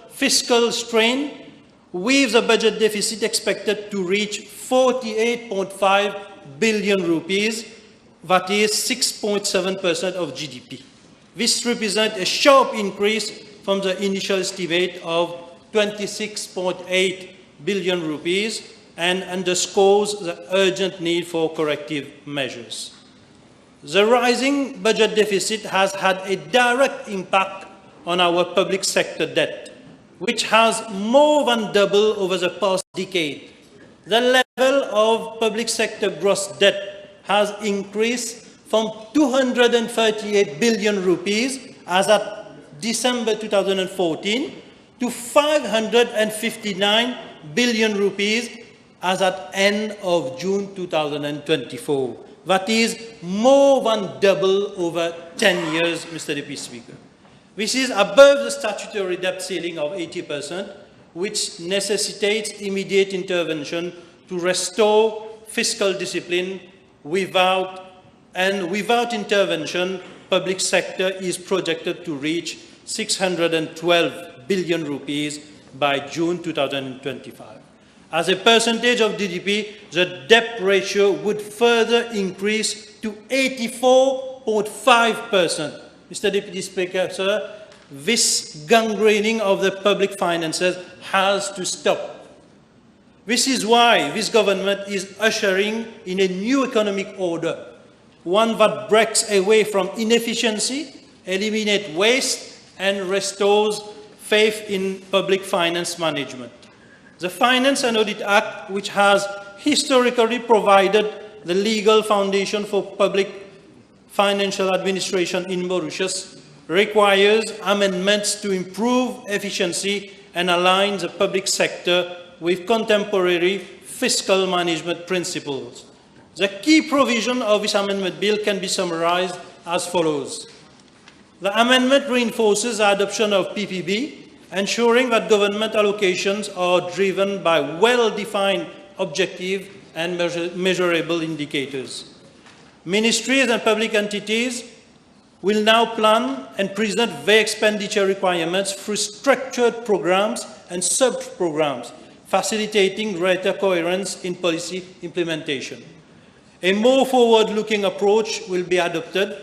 fiscal strain, with the budget deficit expected to reach 48.5 billion rupees, that is 6.7% of GDP. This represents a sharp increase from the initial estimate of 26.8 billion rupees and underscores the urgent need for corrective measures. The rising budget deficit has had a direct impact on our public sector debt, which has more than doubled over the past decade. The level of public sector gross debt has increased from 238 billion rupees as at December 2014 to 559 billion rupees as at end of June 2024. That is more than double over 10 years, Mr. Deputy Speaker. This is above the statutory debt ceiling of 80%, which necessitates immediate intervention to restore fiscal discipline. Without intervention, public sector is projected to reach 612 billion rupees by June 2025. As a percentage of GDP, the debt ratio would further increase to 84.5%. Mr. Deputy Speaker, sir, this gangrene of the public finances has to stop. This is why this government is ushering in a new economic order, one that breaks away from inefficiency, eliminates waste, and restores faith in public finance management. The Finance and Audit Act, which has historically provided the legal foundation for public financial administration in Mauritius, requires amendments to improve efficiency and align the public sector with contemporary fiscal management principles. The key provision of this amendment bill can be summarized as follows. The amendment reinforces the adoption of PPB, ensuring that government allocations are driven by well-defined objective and measurable indicators. Ministries and public entities will now plan and present their expenditure requirements through structured programs and sub-programs, facilitating greater coherence in policy implementation. A more forward-looking approach will be adopted,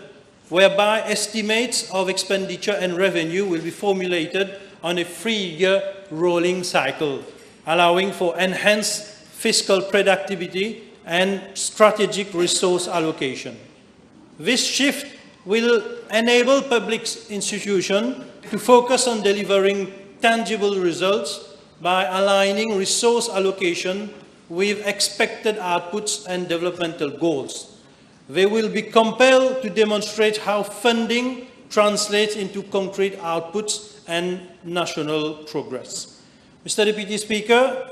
whereby estimates of expenditure and revenue will be formulated on a 3-year rolling cycle, allowing for enhanced fiscal productivity and strategic resource allocation. This shift will enable public institutions to focus on delivering tangible results by aligning resource allocation with expected outputs and developmental goals. They will be compelled to demonstrate how funding translates into concrete outputs and national progress. Mr. Deputy Speaker,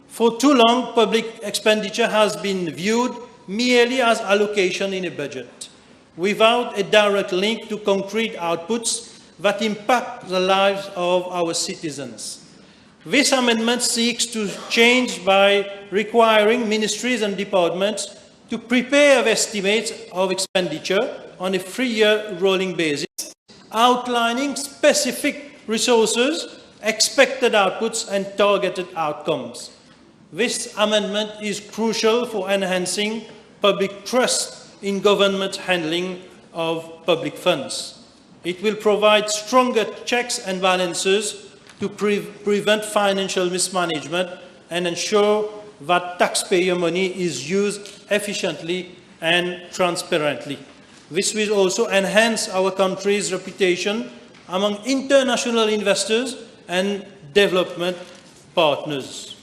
for too long, public expenditure has been viewed merely as allocation in a budget, without a direct link to concrete outputs that impact the lives of our citizens. This amendment seeks to change by requiring ministries and departments to prepare estimates of expenditure on a 3-year rolling basis, outlining specific resources, expected outputs, and targeted outcomes. This amendment is crucial for enhancing public trust in government handling of public funds. It will provide stronger checks and balances to prevent financial mismanagement and ensure that taxpayer money is used efficiently and transparently. This will also enhance our country's reputation among international investors and development partners.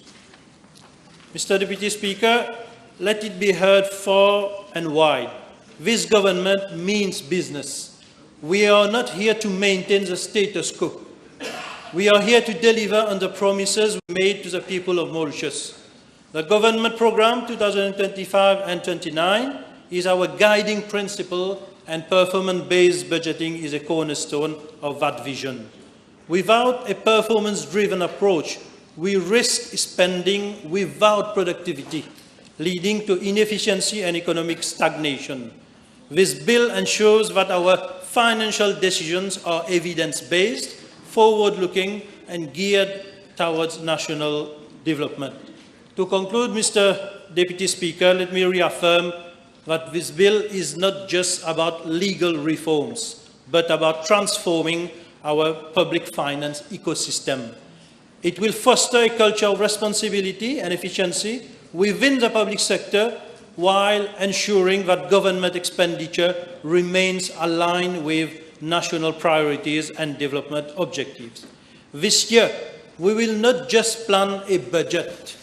Mr. Deputy Speaker, let it be heard far and wide. This government means business. We are not here to maintain the status quo. We are here to deliver on the promises we made to the people of Mauritius. The government program 2025 and 29 is our guiding principle, and performance-based budgeting is a cornerstone of that vision. Without a performance-driven approach, we risk spending without productivity, leading to inefficiency and economic stagnation. This bill ensures that our financial decisions are evidence-based, forward-looking, and geared towards national development. To conclude, Mr. Deputy Speaker, let me reaffirm that this bill is not just about legal reforms, but about transforming our public finance ecosystem. It will foster a culture of responsibility and efficiency within the public sector while ensuring that government expenditure remains aligned with national priorities and development objectives. This year, we will not just plan a budget.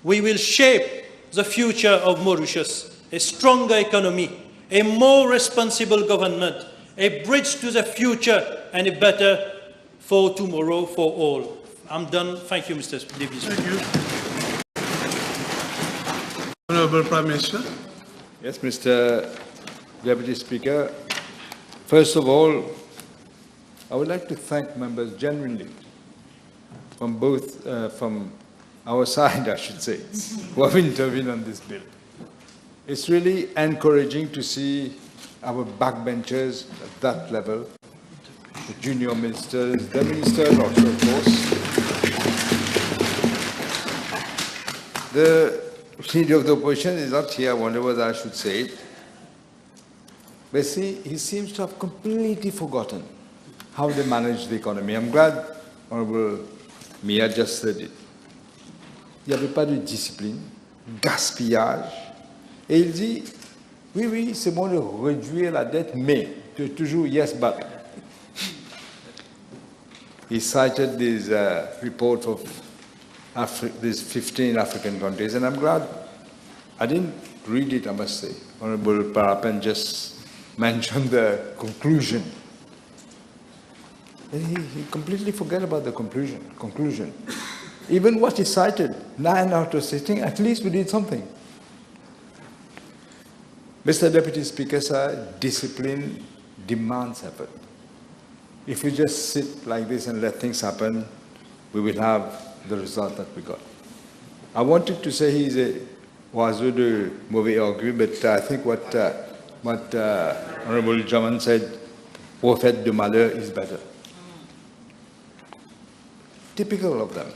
We will shape the future of Mauritius, a stronger economy, a more responsible government, a bridge to the future, and a better for tomorrow for all. I'm done. Thank you, Mr. Deputy Speaker. Thank you. Honorable Prime Minister. Yes, Mr. Deputy Speaker. First of all, I would like to thank members genuinely from both, from our side, I should say, who have intervened on this bill. It's really encouraging to see our backbenchers at that level, the junior ministers, the ministers also, of course. The leader of the opposition is not here. I wonder whether I should say it. But see, he seems to have completely forgotten how they manage the economy. I'm glad Honorable Mia just said it. Il n'y avait pas de discipline, gaspillage. Et il dit, oui, oui, c'est bon de réduire la dette, mais toujours yes, but. He cited this report of these 15 African countries, and I'm glad. I didn't read it, I must say. Honorable Parapen just mentioned the conclusion. And he completely forgot about the conclusion. Even what he cited, 9 out of 16, at least we did something. Mr. Deputy Speaker, sir, discipline demands effort. If we just sit like this and let things happen, we will have the result that we got. I wanted to say he's a oiseau de mauvais augure, but I think what Honorable Jaman said, prophète de malheur, is better. Typical of them.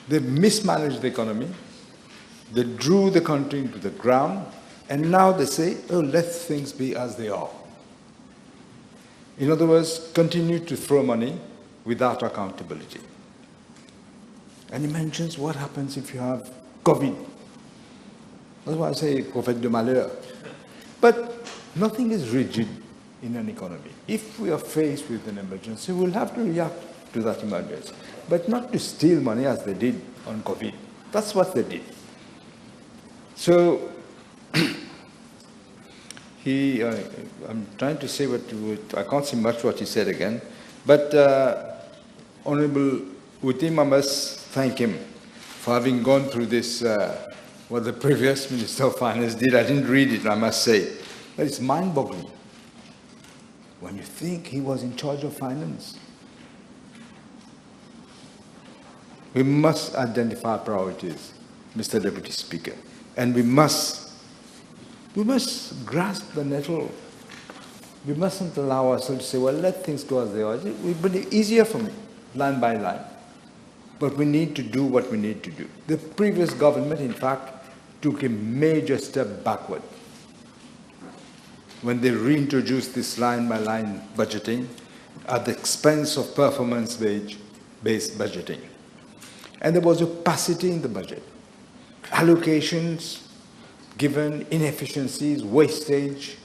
They mismanaged the economy, they drew the country into the ground, and now they say, oh, let things be as they are. In other words, continue to throw money without accountability. And he mentions what happens if you have COVID. That's why I say prophète de malheur. But nothing is rigid in an economy. If we are faced with an emergency, we'll have to react to that emergency. But not to steal money as they did on COVID. That's what they did. So, I'm trying to say I can't see much what he said again, but Honorable Utim, I must thank him for having gone through this, what the previous Minister of Finance did. I didn't read it, I must say. But it's mind-boggling when you think he was in charge of finance. We must identify priorities, Mr. Deputy Speaker, and we must grasp the nettle. We mustn't allow ourselves to say, well, let things go as they are. It will be easier for me, line by line. But we need to do what we need to do. The previous government, in fact, took a major step backward when they reintroduced this line-by-line budgeting at the expense of performance-based budgeting. And there was opacity in the budget. Allocations given, inefficiencies, wastage,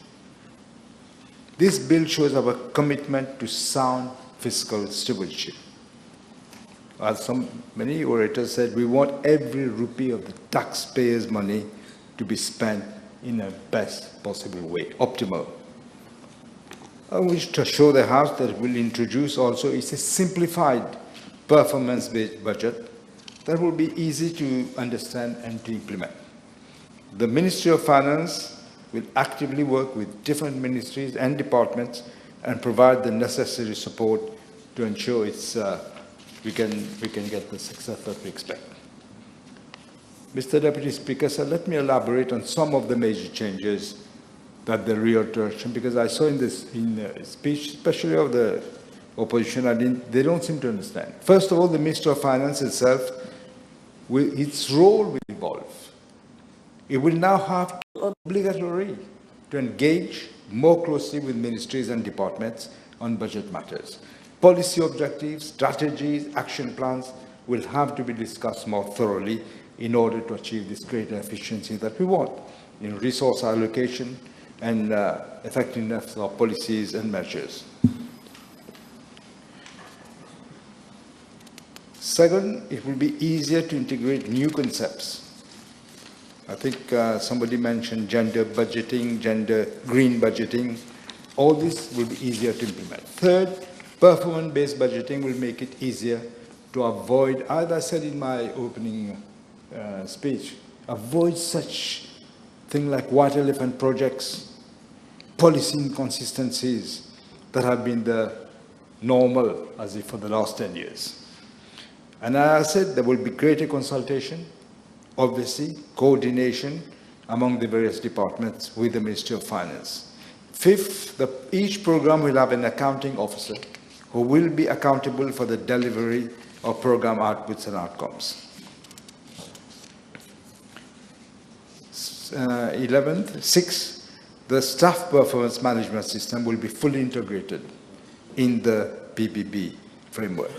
This bill shows our commitment to sound fiscal stewardship. As many orators said, we want every rupee of the taxpayers' money to be spent in the best possible way, optimal. I wish to show the House that we'll introduce also is a simplified performance-based budget that will be easy to understand and to implement. The Ministry of Finance will actively work with different ministries and departments and provide the necessary support to ensure we can get the success that we expect. Mr. Deputy Speaker, sir, let me elaborate on some of the major changes that the real direction, because I saw in the speech, especially of the opposition, they don't seem to understand. First of all, the Minister of Finance itself, its role will evolve. It will now have to be obligatory to engage more closely with ministries and departments on budget matters. Policy objectives, strategies, action plans will have to be discussed more thoroughly in order to achieve this greater efficiency that we want in resource allocation and effectiveness of policies and measures. Second, it will be easier to integrate new concepts. I think somebody mentioned gender budgeting, gender green budgeting. All this will be easier to implement. Third, performance-based budgeting will make it easier to avoid, as I said in my opening speech, avoid such things like white elephant projects, policy inconsistencies that have been the normal as if for the last 10 years. And as I said, there will be greater consultation, obviously, coordination among the various departments with the Ministry of Finance. Fifth, each program will have an accounting officer who will be accountable for the delivery of program outputs and outcomes. 6th, the staff performance management system will be fully integrated in the PBB framework.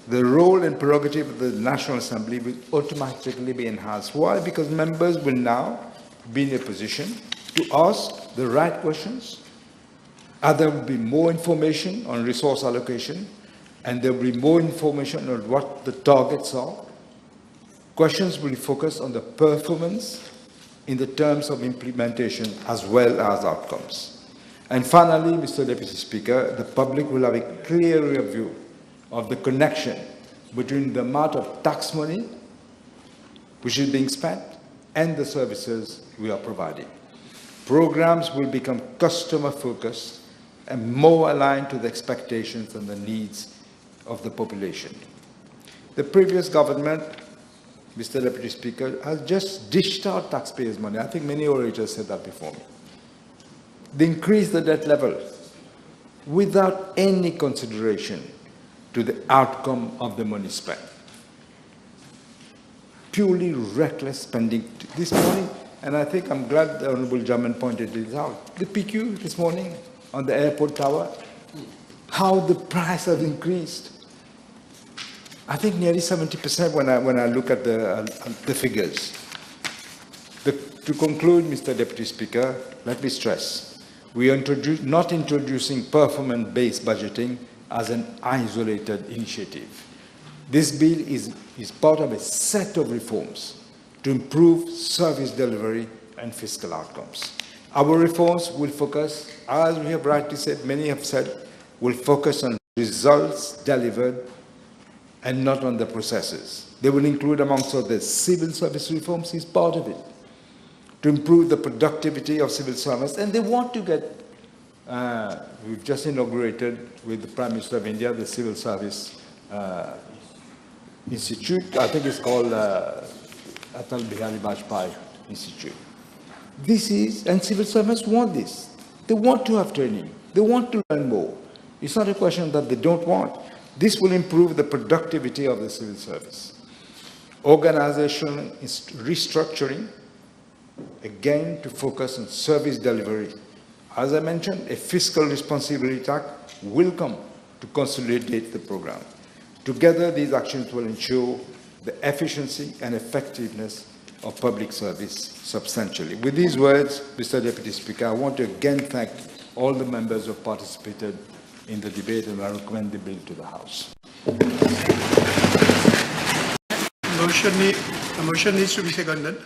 The role and prerogative of the National Assembly will automatically be enhanced. Why? Because members will now be in a position to ask the right questions. There will be more information on resource allocation, and there will be more information on what the targets are. Questions will focus on the performance in the terms of implementation as well as outcomes. And finally, Mr. Deputy Speaker, the public will have a clearer view of the connection between the amount of tax money which is being spent and the services we are providing. Programs will become customer-focused and more aligned to the expectations and the needs of the population. The previous government, Mr. Deputy Speaker, has just dished out taxpayers' money. I think many orators said that before me. They increased the debt level without any consideration to the outcome of the money spent. Purely reckless spending this morning, and I think I'm glad the Honourable Gentleman pointed this out. The PQ this morning on the airport tower, how the price has increased. I think nearly 70% when I look at the figures. To conclude, Mr. Deputy Speaker, let me stress, we are not introducing performance-based budgeting as an isolated initiative. This bill is part of a set of reforms to improve service delivery and fiscal outcomes. Our reforms will focus, as we have rightly said, many have said, will focus on results delivered and not on the processes. They will include, amongst others, civil service reforms is part of it, to improve the productivity of civil servants. And they want to get, we've just inaugurated with the Prime Minister of India, the Civil Service Institute. I think it's called Atal Bihari Vajpayee Institute. And civil servants want this. They want to have training. They want to learn more. It's not a question that they don't want. This will improve the productivity of the civil service. Organizational restructuring, again, to focus on service delivery. As I mentioned, a fiscal responsibility act will come to consolidate the program. Together, these actions will ensure the efficiency and effectiveness of public service substantially. With these words, Mr. Deputy Speaker, I want to again thank all the members who participated in the debate, and I recommend the bill to the House. The motion needs to be seconded.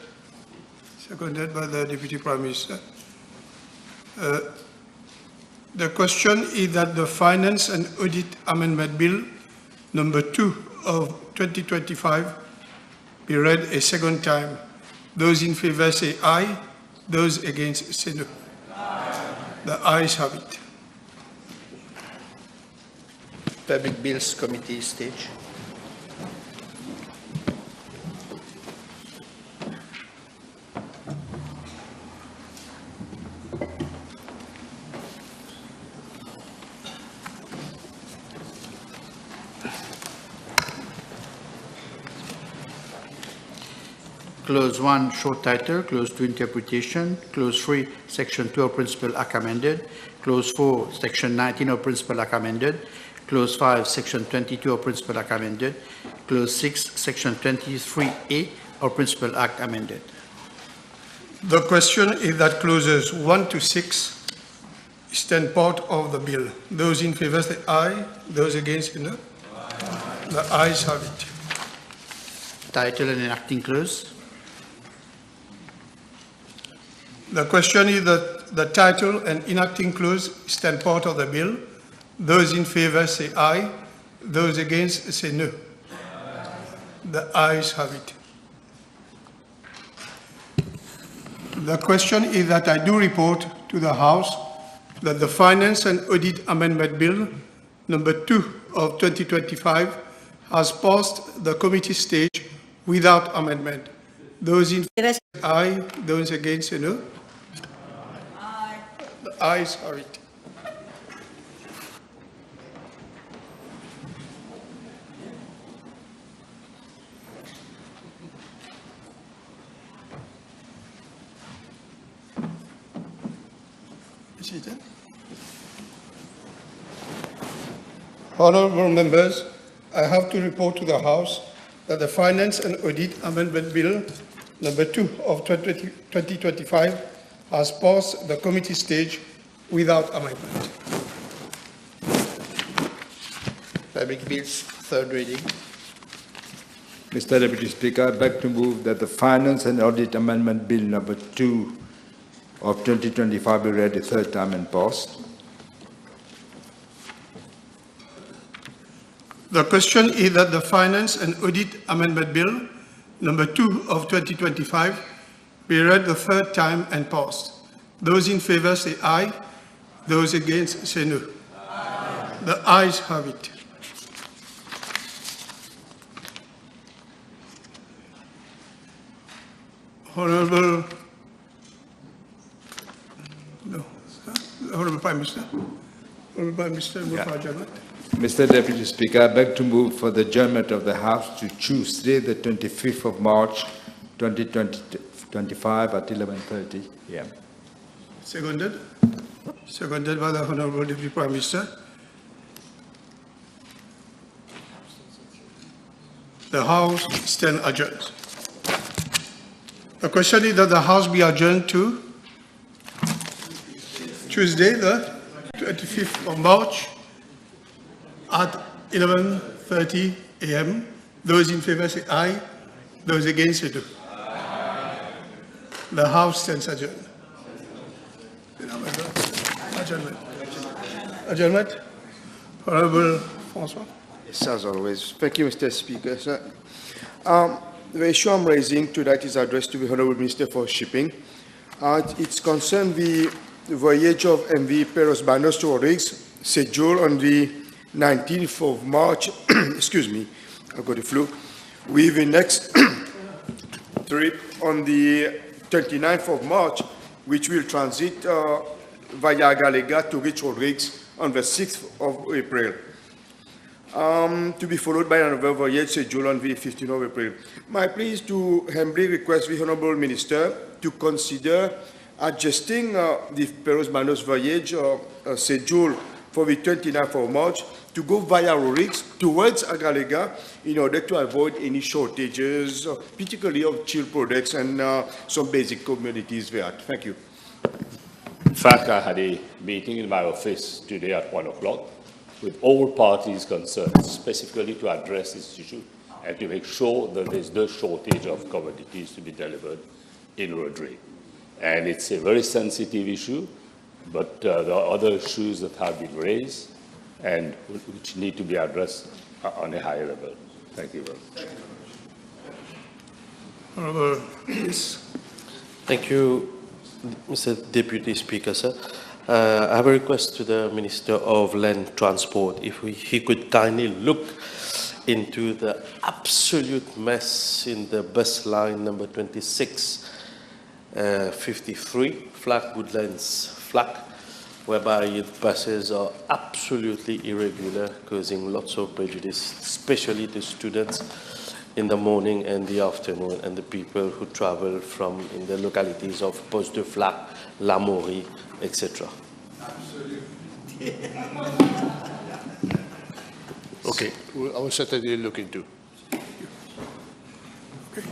Seconded by the Deputy Prime Minister. The question is that the Finance and Audit Amendment Bill number 2 of 2025 be read a second time. Those in favor say aye. Those against say no. Aye. The ayes have it. Public Bills Committee stage. Clause 1, short title. Clause 2, interpretation. Clause 3, Section 2 of Principle Act amended. Clause 4, Section 19 of Principle Act amended. Clause 5, Section 22 of Principle Act amended. Clause 6, Section 23A of Principle Act amended. The question is that clauses 1 to 6 stand part of the bill. Those in favor say aye. Those against say no. Aye. The ayes have it. Title and enacting clause. The question is that the title and enacting clause stand part of the bill. Those in favor say aye. Those against say no. Aye. The ayes have it. The question is that I do report to the House that the Finance and Audit Amendment Bill number 2 of 2025 has passed the committee stage without amendment. Those in favor say aye. Those against say no. Aye. The ayes have it. Honourable members, I have to report to the House that the Finance and Audit Amendment Bill number 2 of 2025 has passed the committee stage without amendment. Public Bills, third reading. Mr. Deputy Speaker, I beg to move that the Finance and Audit Amendment Bill number 2 of 2025 be read a third time and passed. The question is that the Finance and Audit Amendment Bill number 2 of 2025 be read the third time and passed. Those in favor say aye. Those against say no. Aye. The ayes have it. Honourable Prime Minister. Honourable Prime Minister, move for adjournment. Mr. Deputy Speaker, I beg to move for the adjournment of the House to Tuesday, the 25th of March, 2025 at 11:30 a.m. Seconded. Seconded by the Honourable Deputy Prime Minister. The House stands adjourned. The question is that the House be adjourned to Tuesday, the 25th of March at 11:30 a.m. Those in favor say aye. Those against say no. The House stands adjourned. Adjournment. Adjournment. Honourable Francois. Yes, as always. Thank you, Mr. Speaker. Sir. The issue I'm raising tonight is addressed to the Honourable Minister for Shipping. It's concerned the voyage of MV Perros Banos to Rodrigues, scheduled on the 19th of March, excuse me, I've got the flu, with the next trip on the 29th of March, which will transit via Galega to reach Rodrigues on the 6th of April. To be followed by another voyage scheduled on the 15th of April. My plea is to humbly request the Honourable Minister to consider adjusting the Perros Banos voyage schedule for the 29th of March to go via Rorix towards Agalega in order to avoid any shortages, particularly of chilled products and some basic commodities there. Thank you. In fact, I had a meeting in my office today at 1 o'clock with all parties concerned, specifically to address this issue and to make sure that there's no shortage of commodities to be delivered in Rodrigue. And it's a very sensitive issue, but there are other issues that have been raised and which need to be addressed on a higher level. Thank you very much. Honourable, please. Thank you, Mr. Deputy Speaker, sir. I have a request to the Minister of Land Transport, if he could kindly look into the absolute mess in the bus line number 2653, Flack Woodlands Flack, whereby buses are absolutely irregular, causing lots of prejudice, especially to students in the morning and the afternoon, and the people who travel from in the localities of Poste de Flac, La Maurie, etc. Absolutely. Okay, I will certainly look into. Okay.